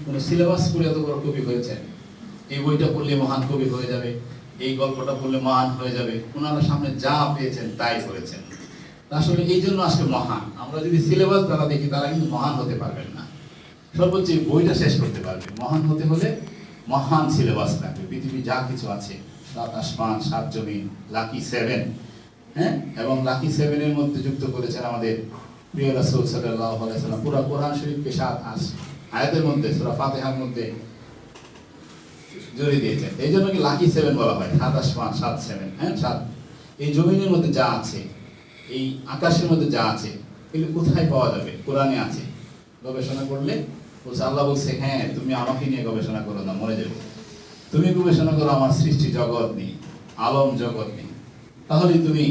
কোনো সিলেবাস করে এত বড় কবি হয়েছেন। এই বইটা পড়লে মহান কবি হয়ে যাবে, এই গল্পটা পড়লে মহান হয়ে যাবে, ওনারা সামনে যা পেয়েছেন তাই করেছেন। আসলে এই জন্য আজকে মহান। আমরা যদি সিলেবাস দ্বারা দেখি, তারা কিন্তু মহান হতে পারবেন না। সর্বোচ্চ বইটা শেষ করতে পারবে। মহান হতে হলে মহান সিলেবাস লাগবে। পৃথিবী যা কিছু আছে, 7 আসমান 7 জমিন, লাকি 7, হ্যাঁ, এবং লাকি 7-এর মধ্যে যুক্ত করেছেন আমাদের প্রিয় রাসূল সাল্লাল্লাহু আলাইহি সাল্লাম। পুরো কোরআন শরীফকে 7 আয়াতের মধ্যে, সূরা ফাতিহার মধ্যে জড়িয়ে দিয়েছেন। এই জন্য কি লাকি 7 বলা হয়, 7 আসমান 7 7, হ্যাঁ 7। এই জমিনের মধ্যে যা আছে, এই আকাশের মধ্যে যা আছে, এগুলো কোথায় পাওয়া যাবে? কোরআনে আছে। গবেষণা করলে বলছে, আল্লাহ বলছে, হ্যাঁ তুমি আমাকে নিয়ে গবেষণা করো না, মরে যাবে। তুমি গবেষণা করো আমার সৃষ্টি জগৎ নিয়ে, আলম জগৎ নিয়ে, তাহলে তুমি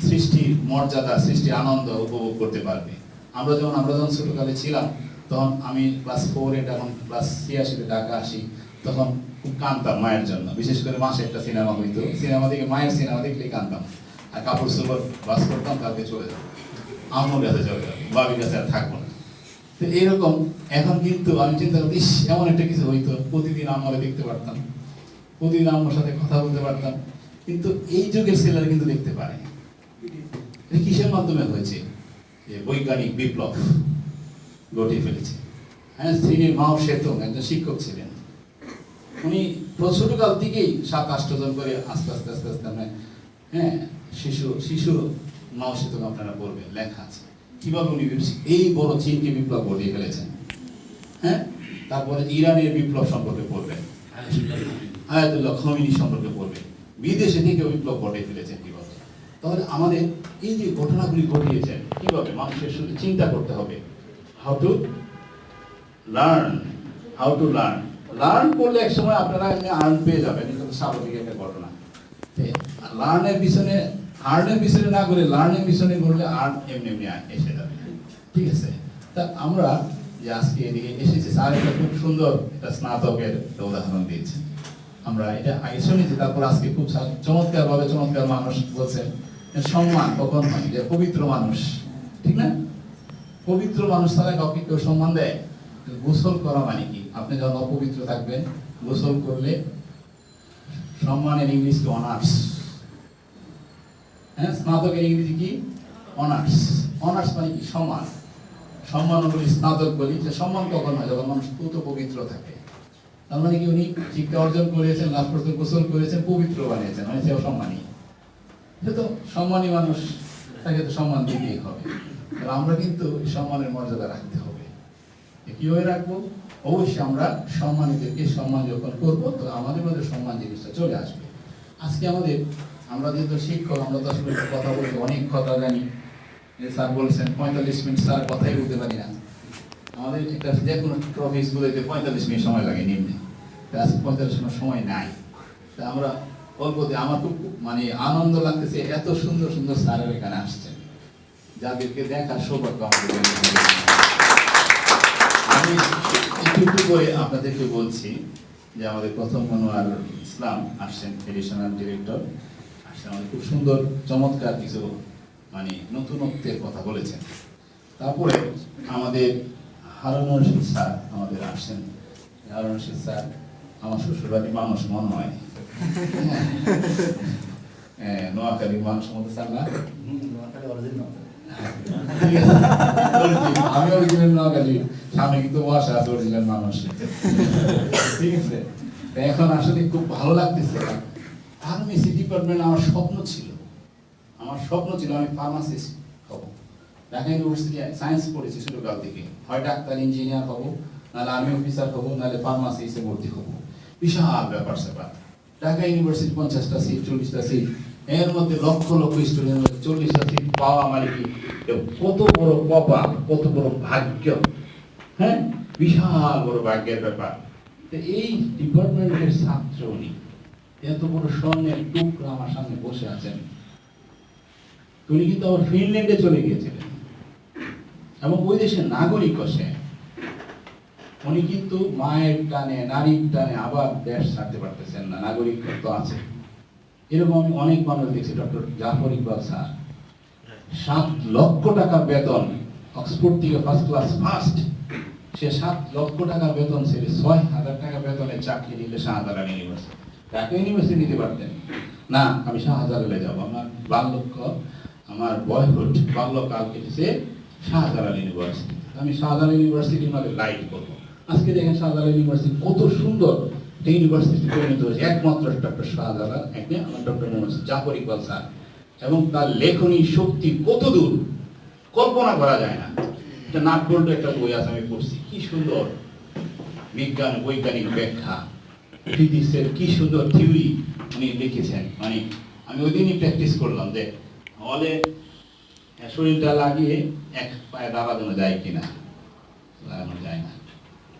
সৃষ্টির মর্যাদা, সৃষ্টির আনন্দ উপভোগ করতে পারবে। আমরা যখন ছোটকালে ছিলাম, তখন আমি ক্লাস 4-এ, তখন ক্লাস 86-তে ঢাকা আসি, তখন খুব কাঁদতাম মায়ের জন্য। বিশেষ করে মাসে একটা সিনেমা হইতো, সিনেমা দেখে, মায়ের সিনেমা দেখলেই কাঁদতাম। আর কাপড় চোপড় বাস করতাম, কালকে চলে যাবো, আম্মুর কাছে চলে যাবো, বাবির কাছে আর থাকবো না। তো এইরকম এখন কিন্তু আমি চিন্তা করি, এমন একটা কিছু হইতো, প্রতিদিন আম্মারে দেখতে পারতাম, প্রতিদিন আম্মুর সাথে কথা বলতে পারতাম। কিন্তু এই যুগের ছেলেরা কিন্তু দেখতে পারে, এটা কিসের মাধ্যমে হয়েছে? যে বৈজ্ঞানিক বিপ্লব ঘটিয়ে ফেলেছে। হ্যাঁ, শ্রীনির মাও সেতুং একজন শিক্ষক ছিলেন। উনি ছোটকাল থেকেই 7-8 জন করে আস্তে আস্তে আস্তে আস্তে মানে হ্যাঁ শিশু মাও সেতুং আপনারা পড়বেন, লেখা আছে কিভাবে উনি এই বড় চীনকে বিপ্লব ঘটিয়ে ফেলেছেন। হ্যাঁ, তারপরে ইরানের বিপ্লব সম্পর্কে পড়বেন, আয়াতুল্লাহ খমেনি সম্পর্কে পড়বেন, বিদেশে থেকে বিপ্লব ঘটিয়ে ফেলেছেন কিভাবে। তাহলে আমাদের এই যে ঘটনাগুলি ঘটিয়েছেন কিভাবে, মানুষের শুধু চিন্তা করতে হবে হাউ টু লার্ন করলে এক সময় আপনারা আর্ন পেয়ে যাবেন, এটা তো স্বাভাবিক একটা ঘটনা। লার্নের পিছনে না করে লার্নের পিছনে করলে আর্ন এমনি এমনি এসে যাবে। ঠিক আছে, তা আমরা যে আজকে এদিকে এসেছি, স্যার একটা খুব সুন্দর একটা স্নাতকের একটা উদাহরণ দিয়েছে। আমরা এটা আগে শুনেছি, তারপর আজকে খুব চমৎকার মানুষ বলছেন সম্মান কখন হয়, যে পবিত্র মানুষ, ঠিক না? পবিত্র মানুষ ছাড়া কাউকে কেউ সম্মান দেয়? গোসল করা মানে কি? আপনি যখন অপবিত্র থাকবেন, গোসল করলে সম্মানের ইংলিশ কি? অনার্স। হ্যাঁ, স্নাতকের ইংরেজি কি? অনার্স। অনার্স মানে কি? সম্মান। সম্মান বলি, স্নাতক বলি। যে সম্মান কখন হয়? যখন মানুষ পুত পবিত্র থাকে। তার মানে কি উনি শিক্ষা অর্জন করেছেন, লাভ করতে গোসল করেছেন, পবিত্র বানিয়েছেন, মানে সেও সম্মানী। সে তো সম্মানী মানুষ, তাকে তো সম্মান দিতেই হবে। আমরা কিন্তু সম্মানের মর্যাদা রাখতে হবে। কিভাবে রাখবো? অবশ্যই আমরা সম্মানীদেরকে সম্মান যখন করবো, তো আমাদের মধ্যে সম্মান জিনিসটা চলে আসবে। আজকে আমরা যেহেতু শিক্ষক, আমরা তো আসলে কথা বলতে অনেক কথা জানি। স্যার বলছেন 45 মিনিট স্যার কথাই বলতে পারি না। আমাদের একটা যে কোনো ট্রফি স্কুলেতে 45 মিনিট সময় লাগে নিম্নে, আজকে 45 মিনিট সময় নাই। তা আমরা অল্পতে আমার খুব মানে আনন্দ লাগতেছে, এত সুন্দর সুন্দর স্যারের এখানে আসছেন, যাদেরকে দেখার সৌভাগ্য আমাদের। আমি একটু করে আপনাদেরকে বলছি যে আমাদের প্রথম মনোয়ার ইসলাম আসছেন, এডিশনাল ডিরেক্টর আসছেন, আমাদের খুব সুন্দর চমৎকার কিছু মানে নতুনত্বের কথা বলেছেন। তারপরে আমাদের হারুন রশিদ স্যার আমাদের আসছেন। হারুন রশিদ স্যার আমার শ্বশুরবাড়ির মানুষ মনে হয়, নোয়াখালীর মানুষ মতো স্যার না? আমি অরিজিনাল নোয়াখালী, সামনে কিন্তু বসা আছে অরিজিনাল মানুষ। ঠিক আছে, এখন আসলে খুব ভালো লাগতেছে। ফার্মেসি ডিপার্টমেন্ট আমার স্বপ্ন ছিল আমি ফার্মাসিস্ট হব। ঢাকা ইউনিভার্সিটি সায়েন্স পড়েছি ছোটকাল থেকে, হয় ডাক্তার ইঞ্জিনিয়ার হব, নাহলে আর্মি অফিসার হব, নাহলে ফার্মাসিস্টে ভর্তি হব। বিশাল ব্যাপার স্যাপার। ঢাকা ইউনিভার্সিটি 50টা সিট, 40টা সিট, এর মধ্যে লক্ষ লক্ষ স্টুডেন্ট, 40টা সিট পাওয়া মানে কি কত বড় কপাল, কত বড় ভাগ্য। হ্যাঁ, বিশাল বড় ভাগ্যের ব্যাপার। তো এই ডিপার্টমেন্টের ছাত্র উনি, এত বড় স্বর্ণের টুকরা আমার সামনে বসে আছেন। উনি কিন্তু আবার ফিনল্যান্ডে চলে গিয়েছিলেন এবং ওই দেশের নাগরিক সে। উনি কিন্তু মায়ের টানে, নারীর টানে আবার দেশ ছাড়তে পারতেছেন না, নাগরিকত্ব আছে। এরকম আমি অনেক মানুষ দেখছি। ডক্টর জাফর ইকবাল স্যার 7 লক্ষ টাকা বেতন, অক্সফোর্ড থেকে ফার্স্ট ক্লাস ফার্স্ট, সে 7 লক্ষ টাকা বেতন ছেড়ে 6,000 টাকা বেতনে চাকরি নিলে শাহজালাল ইউনিভার্সিটি। ঢাকা ইউনিভার্সিটি নিতে পারতেন না, আমি শাহজালালে যাবো। আমার বয়হুড বাল্যকাল কেটেছে শাহজালাল ইউনিভার্সিটি, আমি শাহজালাল ইউনিভার্সিটি মানে লাইট করবো। আজকে দেখেন শাহজালাল ইউনিভার্সিটি কত সুন্দর ইউনিভার্সিটি পরিণত হয়েছে, একমাত্র ডক্টর শাহজালাল, আমার ডক্টর জাফর ইকবাল স্যার। এবং তার লেখনী শক্তি কত দূর কল্পনা করা যায় না। এটা নাটবল্ট একটা বই আছে, আমি পড়ছি, কি সুন্দর বিজ্ঞান বৈজ্ঞানিক ব্যাখ্যা, ফিজিক্সের কি সুন্দর থিওরি উনি লিখেছেন। মানে আমি ওই দিনই প্র্যাকটিস করলাম যে হলে শরীরটা লাগিয়ে এক পায়ে দাঁড়ানো যায় কিনা, লাগানো যায় না।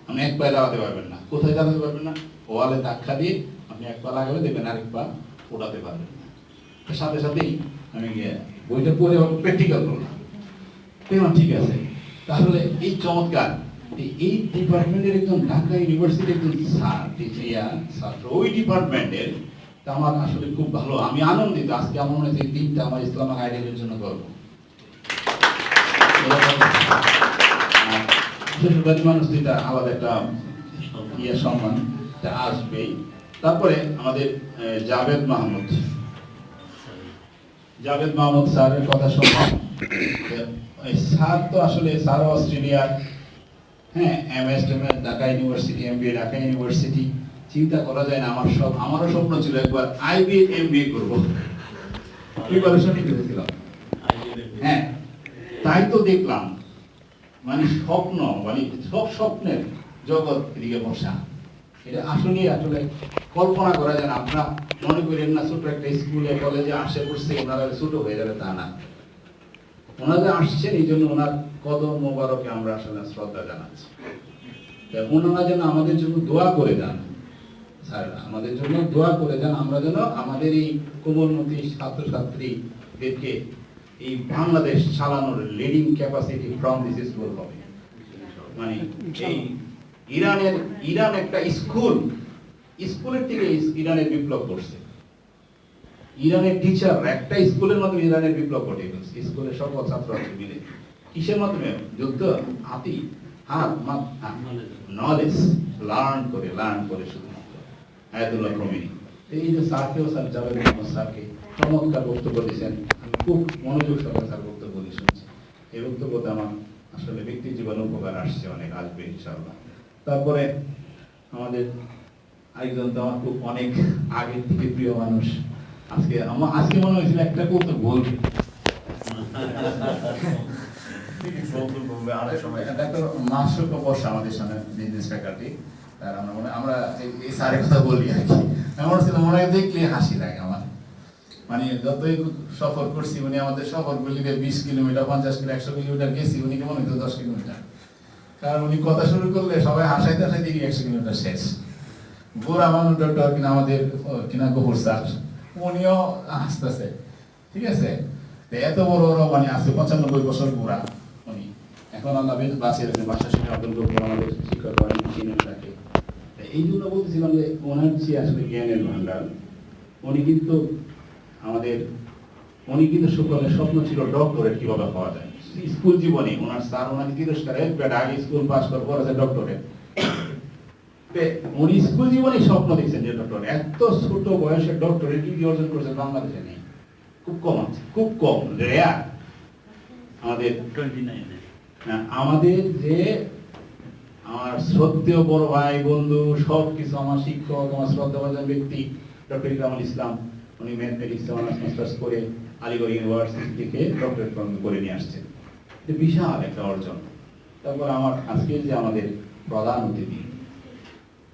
আপনি এক পায়ে দাঁড়াতে পারবেন না। কোথায় দাঁড়াতে পারবেন না? ওয়ালে ধাক্কা দিয়ে আপনি এক পা লাগালে দেখবেন আরেক পা ওঠাতে পারবেন না। সাথে সাথেই আমি গিয়ে বইটা পড়ে প্র্যাকটিক্যাল করলাম, দেখলাম ঠিক আছে। তাহলে এই চমৎকার এই ডিপার্টমেন্টের একজন ঢাকা ইউনিভার্সিটির একজন ছাত্র, ওই ডিপার্টমেন্টের, তা আমার আসলে খুব ভালো, আমি আনন্দিত। আজকে আমার মনে হচ্ছে এই দিনটা আমার ইসলামিক আইডিয়ালের জন্য গর্ব। শ্বশুরবাড়ির মানুষ যেটা আলাদা একটা সম্মান আসবেই। তারপরে আমাদের জাভেদ মাহমুদ, জাভেদ মাহমুদ স্যারের কথা শুনলাম। স্যার তো আসলে স্যার অস্ট্রেলিয়ার, হ্যাঁ, MS Dhaka university, MBA Dhaka university. চিন্তা করা যায় না, আমারও স্বপ্ন ছিল একবার আইবিএ এমবিএ করবো, প্রিপারেশনই করেছিলাম। হ্যাঁ, তাই তো দেখলাম মানে স্বপ্ন, মানে সব স্বপ্নের জগৎ এদিকে বসা। এটা আসলে কল্পনা করা যায় না। আপনারা মনে করেন না ছোট একটা স্কুলে কলেজে আসে পড়ছে ওনারা ছোট হয়ে যাবে, তা না। ওনারা আসছেন এই জন্য ওনার কদম মোবারকে আমরা আসলে শ্রদ্ধা জানাচ্ছি। ওনারা যেন আমাদের জন্য দোয়া করে যান, স্যার আমাদের জন্য দোয়া করে যান, আমরা যেন আমাদের এই কোমলমতি ছাত্রছাত্রীদেরকে এই বাংলাদেশ চালানোর leading capacity from this school হবে। মানে এই ইরান একটা স্কুলের থেকে ইরানের বিপ্লব করছে। ইরানের টিচার একটা স্কুলের মাধ্যমে ইরানের বিপ্লব ঘটে গেছে। স্কুলের সকল ছাত্রছাত্রী মিলে কিসের মাধ্যমে? যুদ্ধ, হাতি, হাত, নলেজ লার্ন করে শুধুমাত্র আয়াতুল্লাহ খোমেনি। এই যে স্যারকেও স্যার জাভেদ মাহমুদ স্যারকে চমৎকার বক্তব্য দিয়েছেন, আমি খুব মনোযোগ সহকারে স্যার বক্তব্য দিয়ে শুনছি। এই বক্তব্যতে আমার আসলে ব্যক্তি জীবনে উপকার আসছে, অনেক আসবে ইনশাআল্লাহ। তারপরে আমাদের আরেকজন তো আমার খুব অনেক আগের থেকে প্রিয় মানুষ, আজকে মনে হয়েছিল একটা কথা বলবে, ডাক্তার মাসুক বর্ষা আমাদের সামনে বিজনেস ফ্যাকাল্টি। আর আমরা এই স্যারের কথা বলি আর কি। আমার ছিল মনে হয় দেখলে হাসি লাগে আমার। মানে যতই সফর করছি, উনি আমাদের সফর গুলিতে 20 কিলোমিটার, 50 কিলোমিটার, 100 কিলোমিটার গেছি, উনি কেমন হইতো 10 কিলোমিটার। কারণ উনি কথা শুরু করলে সবাই হাসাইতে 100 কিলোমিটার শেষ। গোরা মানুষ ডক্টর কিনা আমাদের কিনা গফুর স্যার, উনিও হাসতেছে, ঠিক আছে। এত বড় মানে আছে 95 বছর গোরা উনি, এখন আল্লাহ বাঁচিয়ে রাখেন। বাসা শিক্ষা আব্দুল গফুর আমাদের শিক্ষক চিনেন তাকে। এই জন্য বলতেছিলাম যে ওনার চেয়ে আসলে জ্ঞানের ভান্ডার। উনি কিন্তু সকলের স্বপ্ন ছিল ডক্টরেট কিভাবে পাওয়া যায়। স্কুল জীবনে ওনার স্যার ওনাকে তিরস্কার, আগে স্কুল পাস করার পর আছে ডক্টরেট। উনি স্কুল জীবনে স্বপ্ন দেখছেন যে ডক্টর, এত ছোট বয়সে ডক্টরেট ডিগ্রি অর্জন করছেন বাংলাদেশে নেই, খুব কম আছে, খুব কম, রেয়ার। আমাদের যে আমার শ্রদ্ধেয় বড় ভাই বন্ধু সবকিছু, আমার শিক্ষক, আমার শ্রদ্ধাভাজন ব্যক্তি ডক্টর ইকরামুল ইসলাম, উনি ম্যাথমেটিক্সে অনার্স মাস্টার্স করে আলিগড় ইউনিভার্সিটি থেকে ডক্টরেট করে নিয়ে আসছেন। বিশাল একটা অর্জন। তারপর আমার আজকে যে আমাদের প্রধান অতিথি,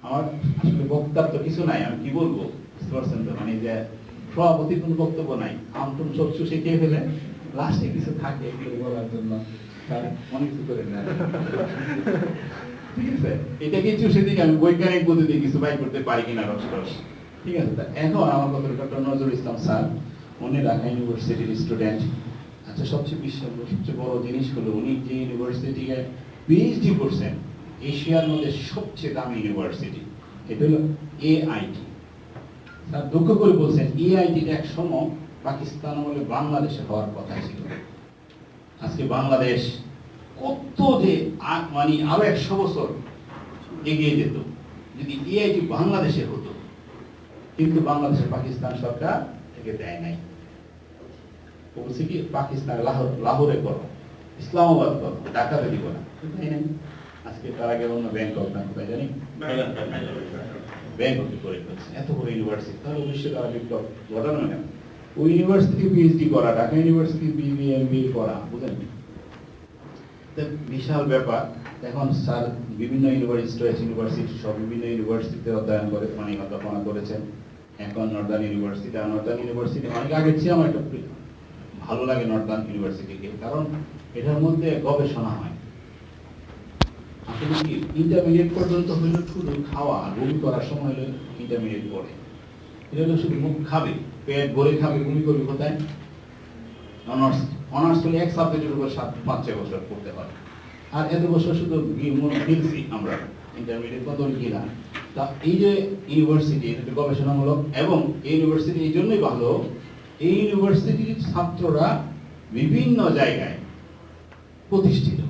আমার আসলে বক্তার তো কিছু নাই, আমি কি বলবো বুঝতে পারছেন তো, মানে যে সভাপতির কোনো বক্তব্য নাই, আমটুম সব চুষে খেয়ে ফেলে, লাস্টে কিছু থাকে এগুলো বলার জন্য অনেক কিছু করে নেয়, ঠিক আছে। এটাকে চুষে দিকে আমি বৈজ্ঞানিক পদ্ধতি কিছু বাই করতে পারি কিনা রস, ঠিক আছে। এখন আমার কথা ডক্টর নজরুল ইসলাম স্যার, উনি ঢাকা ইউনিভার্সিটির স্টুডেন্ট। আচ্ছা, সবচেয়ে বড় জিনিস হলো উনি যে ইউনিভার্সিটিতে পিএইচডি করছেন, এশিয়ার মধ্যে সবচেয়ে দামি ইউনিভার্সিটি, এটা হলো এআইটি। স্যার দুঃখ করে বলছেন এআইটির এক সময় পাকিস্তান আমলে বাংলাদেশে হওয়ার কথা ছিল। আজকে বাংলাদেশ কত যে মানে আরো 100 বছর এগিয়ে যেত যদি এআইটি বাংলাদেশে হতো, কিন্তু বাংলাদেশের পাকিস্তান সরকার থেকে দেয় নাই। বলছে কি পাকিস্তান লাহোরে করো, ইসলামাবাদ করো, ঢাকাতে দিব না, দেয় নাই। আজকে তারা গেল না ব্যাংকক, না কোথায় জানি, ব্যাংককে করে ফেলছে। এত বড় ইউনিভার্সিটি, তাহলে অবশ্যই তারা বিপ্লব ঘটানো কেন? ওই ইউনিভার্সিটি পিএইচডি করা, ঢাকা ইউনিভার্সিটি বিবিএ এমবিএ করা, বুঝলেন, বিশাল ব্যাপার। এখন স্যার বিভিন্ন ইউনিভার্সিটি সব বিভিন্ন ইউনিভার্সিটিতে অধ্যয়ন করে, মানে অধ্যাপনা করেছেন। এখন নর্দার্ন ইউনিভার্সিটি অনেক আগে চেয়ে আমার একটা ভালো লাগে নর্দার্ন ইউনিভার্সিটিকে, কারণ এটার মধ্যে গবেষণা হয়। আসলে কি ইন্টারমিডিয়েট পর্যন্ত হইলো শুধু খাওয়া, বমি করার সময় হলে ইন্টারমিডিয়েট পড়ে, এটা হলো শুধু মুখ খাবে, পেট ভরে খাবে, বমি করবে কোথায়? অনার্স হলে এক সাবজেক্টের উপর 5-6 বছর পড়তে হয়। আর এত বছর শুধু গিলছি আমরা, ইন্টারমিডিয়েট কত গিলা। তা এই যে ইউনিভার্সিটি, এটা গবেষণামূলক, এবং এই ইউনিভার্সিটি এই জন্যই ভালো, এই ইউনিভার্সিটির ছাত্ররা বিভিন্ন জায়গায় প্রতিষ্ঠিত,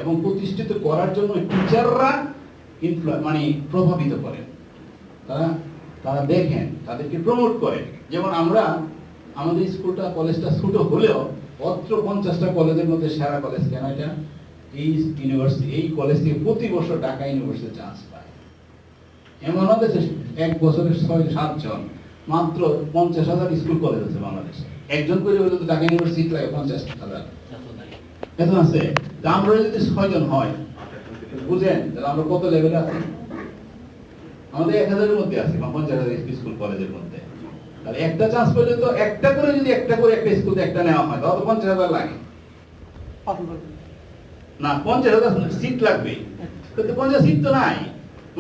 এবং প্রতিষ্ঠিত করার জন্য টিচাররা মানে প্রভাবিত করেন, তারা দেখেন, তাদেরকে প্রমোট করেন। যেমন আমরা আমাদের স্কুলটা কলেজটা ছোট হলেও অত্র 50টা কলেজের মধ্যে সেরা কলেজ কেন এটা? এই ইউনিভার্সিটি, এই কলেজ থেকে প্রতি বছর ঢাকা ইউনিভার্সিটি চান্স পায়। এমন দেশে 1 বছরে 6-7 জন, মাত্র 50,000 স্কুল কলেজ আছে বাংলাদেশে। একজন করে হলে তো ঢাকা ইউনিভার্সিটি লাগে 50,000। এত আছে। তা আমরা যদি 6 জন হয়, বুঝেন তাহলে আমরা কত লেভেলে আছি? আমাদের 1000-এর মধ্যে আছি, 50,000 স্কুল কলেজের মধ্যে। তাহলে একটা চান্স পেলে তো একটা করে একটা স্কুল একটা নেওয়া হয়, তাহলে তো 50,000 লাগে না, 50,000 সিট লাগবে, কিন্তু 50 সিট তো নাই,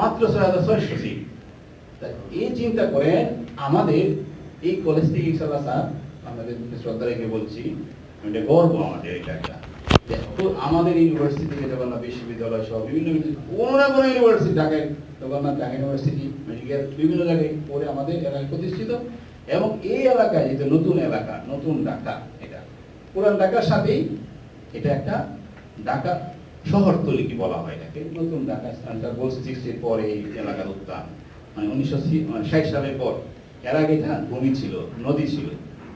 মাত্র 6,600 সিট। এই চিন্তা করেন আমাদের এই কলেজ থেকে ইনশাআল্লাহ স্যার, আমাদের শ্রদ্ধা রেখে বলছি, এটা গর্ব আমাদের, এটা একটা তো আমাদের ইউনিভার্সিটি থেকে জগন্নাথ বিশ্ববিদ্যালয় সহ বিভিন্ন কোনো না কোনো ইউনিভার্সিটি, ঢাকায় জগন্নাথ ঢাকা ইউনিভার্সিটি, মেডিকেল বিভিন্ন জায়গায় পড়ে আমাদের এলাকায় প্রতিষ্ঠিত। এবং এই এলাকায় যেহেতু নতুন এলাকা, নতুন ঢাকা, এটা পুরান ঢাকার সাথেই এটা একটা ঢাকা শহরতলি কি বলা হয় এটাকে, নতুন ঢাকা স্থানটা বলছির পরে এই এলাকার উত্থান, মানে 1960 সালের পর। এর আগে এটা ভূমি ছিল, নদী ছিল,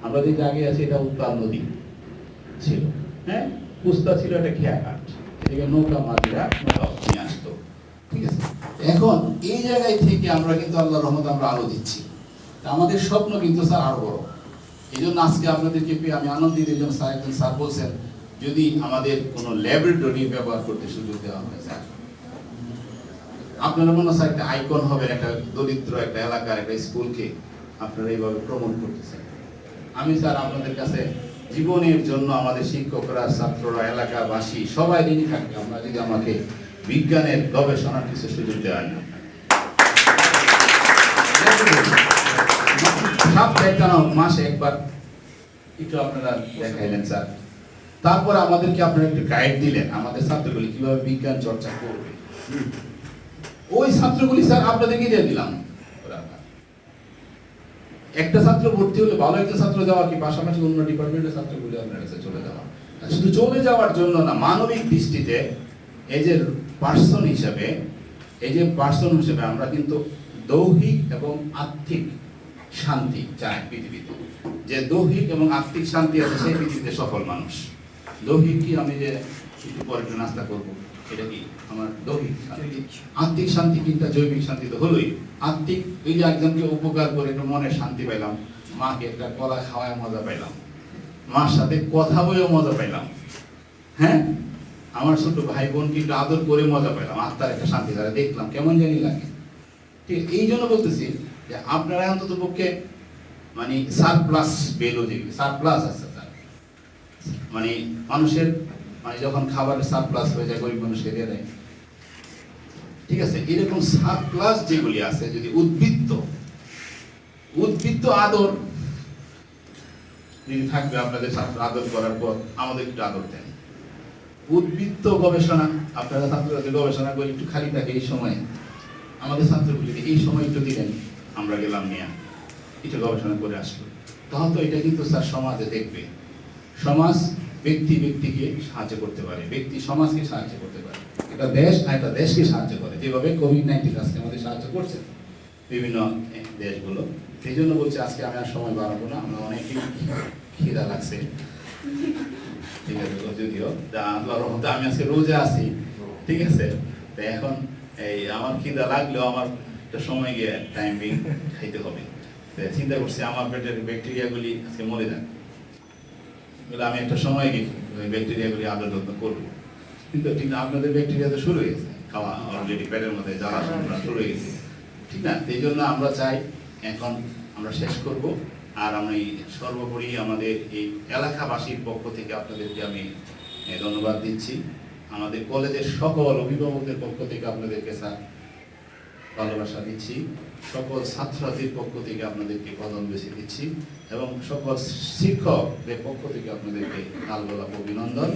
আমরা যে আগে আছি এটা উত্তাল নদী ছিল, হ্যাঁ, কুস্তা ছিল একটা খেয়াঘাট, এদিকে নৌকা মাঝিরা নৌকা নিয়ে আসতো, ঠিক আছে। এখন এই জায়গায় থেকে আমরা কিন্তু আল্লাহর রহমত আমরা আলো দিচ্ছি, আমাদের স্বপ্ন কিন্তু স্যার আরো বড়। এই জন্য আজকে আপনাদেরকে পেয়ে আমি আনন্দিত। এই জন্য স্যার, একজন স্যার বলছেন যদি আমাদের কোনো ল্যাবরেটরি ব্যবহার করতে সুযোগ দেওয়া হয় স্যার, আপনারা মনে হয় একটা আইকন হবে, একটা দরিদ্র একটা এলাকার একটা স্কুলকে আপনারা এইভাবে প্রমোট করতেছেন। আমি স্যার আপনাদের কাছে জীবনের জন্য আমাদের শিক্ষকরা, ছাত্ররা, এলাকাবাসী সবাই ঋণী থাকবে, আমরা যদি আমাকে বিজ্ঞানের গবেষণার কিছু সুযোগ দেওয়া হয় না। মাসে একবার একটু আপনারা দেখাইলেন স্যার, তারপর আমাদেরকে আপনারা একটু গাইড দিলেন আমাদের ছাত্রগুলি কিভাবে বিজ্ঞান চর্চা করবে। ওই ছাত্রগুলি স্যার আপনাদেরকে দিয়ে দিলাম। একটা ছাত্র ভর্তি হলে ভালো একটা ছাত্র যাওয়া কি পাশাপাশি অন্য ডিপার্টমেন্টের ছাত্রগুলি আপনার কাছে চলে যাওয়া, শুধু চলে যাওয়ার জন্য না, মানবিক দৃষ্টিতে এই যে পার্সন হিসেবে, আমরা কিন্তু দৈহিক এবং আত্মিক শান্তি চাই পৃথিবীতে। যে দৈহিক এবং আত্মিক শান্তি আছে সেই পৃথিবীতে সফল মানুষ। দৈহিক কি, আমি যে একটু পরে একটু নাস্তা করবো, এটা কি আমার দৈহিক শান্তি। আত্মিক শান্তি কিন্তু জৈবিক শান্তি তো হলোই। আত্মিক, এই যে একজনকে উপকার করে একটু মনে শান্তি পাইলাম, মাকে একটা কলা খাওয়ায় মজা পাইলাম, মার সাথে কথা বলেও মজা পাইলাম, হ্যাঁ, আমার ছোট ভাই বোনকে একটু আদর করে মজা পাইলাম, আত্মার একটা শান্তি তারা দেখলাম, কেমন জানি লাগে। ঠিক এই জন্য বলতেছি যে আপনারা অন্তত পক্ষে মানে সারপ্লাস ভ্যালু, যেগুলি সারপ্লাস আছে স্যার, মানে মানুষের মানে যখন খাবারের সারপ্লাস হয়ে যায় গরিব মানুষকে দিয়ে দেয়, ঠিক আছে, এরকম সারপ্লাস যেগুলি আছে, যদি উদ্বৃত্ত আদর যদি থাকবে আপনাদের ছাত্র আদর করার পর আমাদের একটু আদর দেন। উদ্বৃত্ত গবেষণা, আপনারা ছাত্ররা যে গবেষণা করে একটু খালি থাকে এই সময়ে, আমাদের ছাত্রগুলিকে এই সময় একটু দিলেন, আমরা গেলাম নিয়ে একটু গবেষণা করে আসলো, তখন তো এটা কিন্তু স্যার সমাজে দেখবে, সমাজ ব্যক্তিকে সাহায্য করতে পারে, ব্যক্তি সমাজকে সাহায্য করতে পারে, একটা দেশ একটা দেশকে সাহায্য করে, যেভাবে কোভিড-19 আজকে আমাদের সাহায্য করছে বিভিন্ন দেশগুলো। সেই জন্য বলছি আজকে আমি আর সময় বাড়াবো না, আমরা অনেকেই খিদা লাগছে, ঠিক আছে, যদিও আল্লাহর রহমতে আমি আজকে রোজা আছি, ঠিক আছে, তো এখন এই আমার খিদা লাগলেও আমার একটা সময় গিয়ে টাইমিং খাইতে হবে। চিন্তা করছি আমার পেটের ব্যাকটেরিয়াগুলি আজকে মরে যাক, আমি একটা সময় গিয়ে ব্যাকটেরিয়াগুলি আদর যত্ন করবো, কিন্তু ঠিক না, আপনাদের ব্যাকটেরিয়া তো শুরু হয়ে গেছে, খাওয়া অলরেডি পেটের মধ্যে জ্বালা শুরু হয়ে গেছে, ঠিক না। এই জন্য আমরা চাই এখন আমরা শেষ করব। আর আমি সর্বোপরি আমাদের এই এলাকাবাসীর পক্ষ থেকে আপনাদেরকে আমি ধন্যবাদ দিচ্ছি, আমাদের কলেজের সকল অভিভাবকদের পক্ষ থেকে আপনাদেরকে স্যার ভালোবাসা দিচ্ছি, সকল ছাত্রছাত্রীর পক্ষ থেকে আপনাদেরকে কদম বেছে দিচ্ছি, এবং সকল শিক্ষকদের পক্ষ থেকে আপনাদেরকে লাল গোলাপ অভিনন্দন।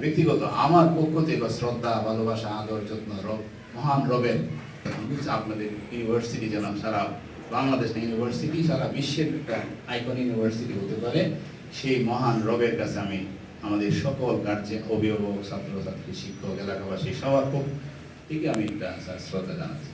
ব্যক্তিগত আমার পক্ষ থেকে শ্রদ্ধা, ভালোবাসা, আদর, যত্ন মহান রবের, আপনাদের ইউনিভার্সিটি যেন সারা বাংলাদেশ ইউনিভার্সিটি সারা বিশ্বের একটা আইকন ইউনিভার্সিটি হতে পারে, সেই মহান রবের কাছে আমি আমাদের সকল গার্জেন, অভিভাবক, ছাত্রছাত্রী, শিক্ষক, এলাকাবাসী সবার পক্ষ থেকে আমি একটা শ্রদ্ধা জানাচ্ছি।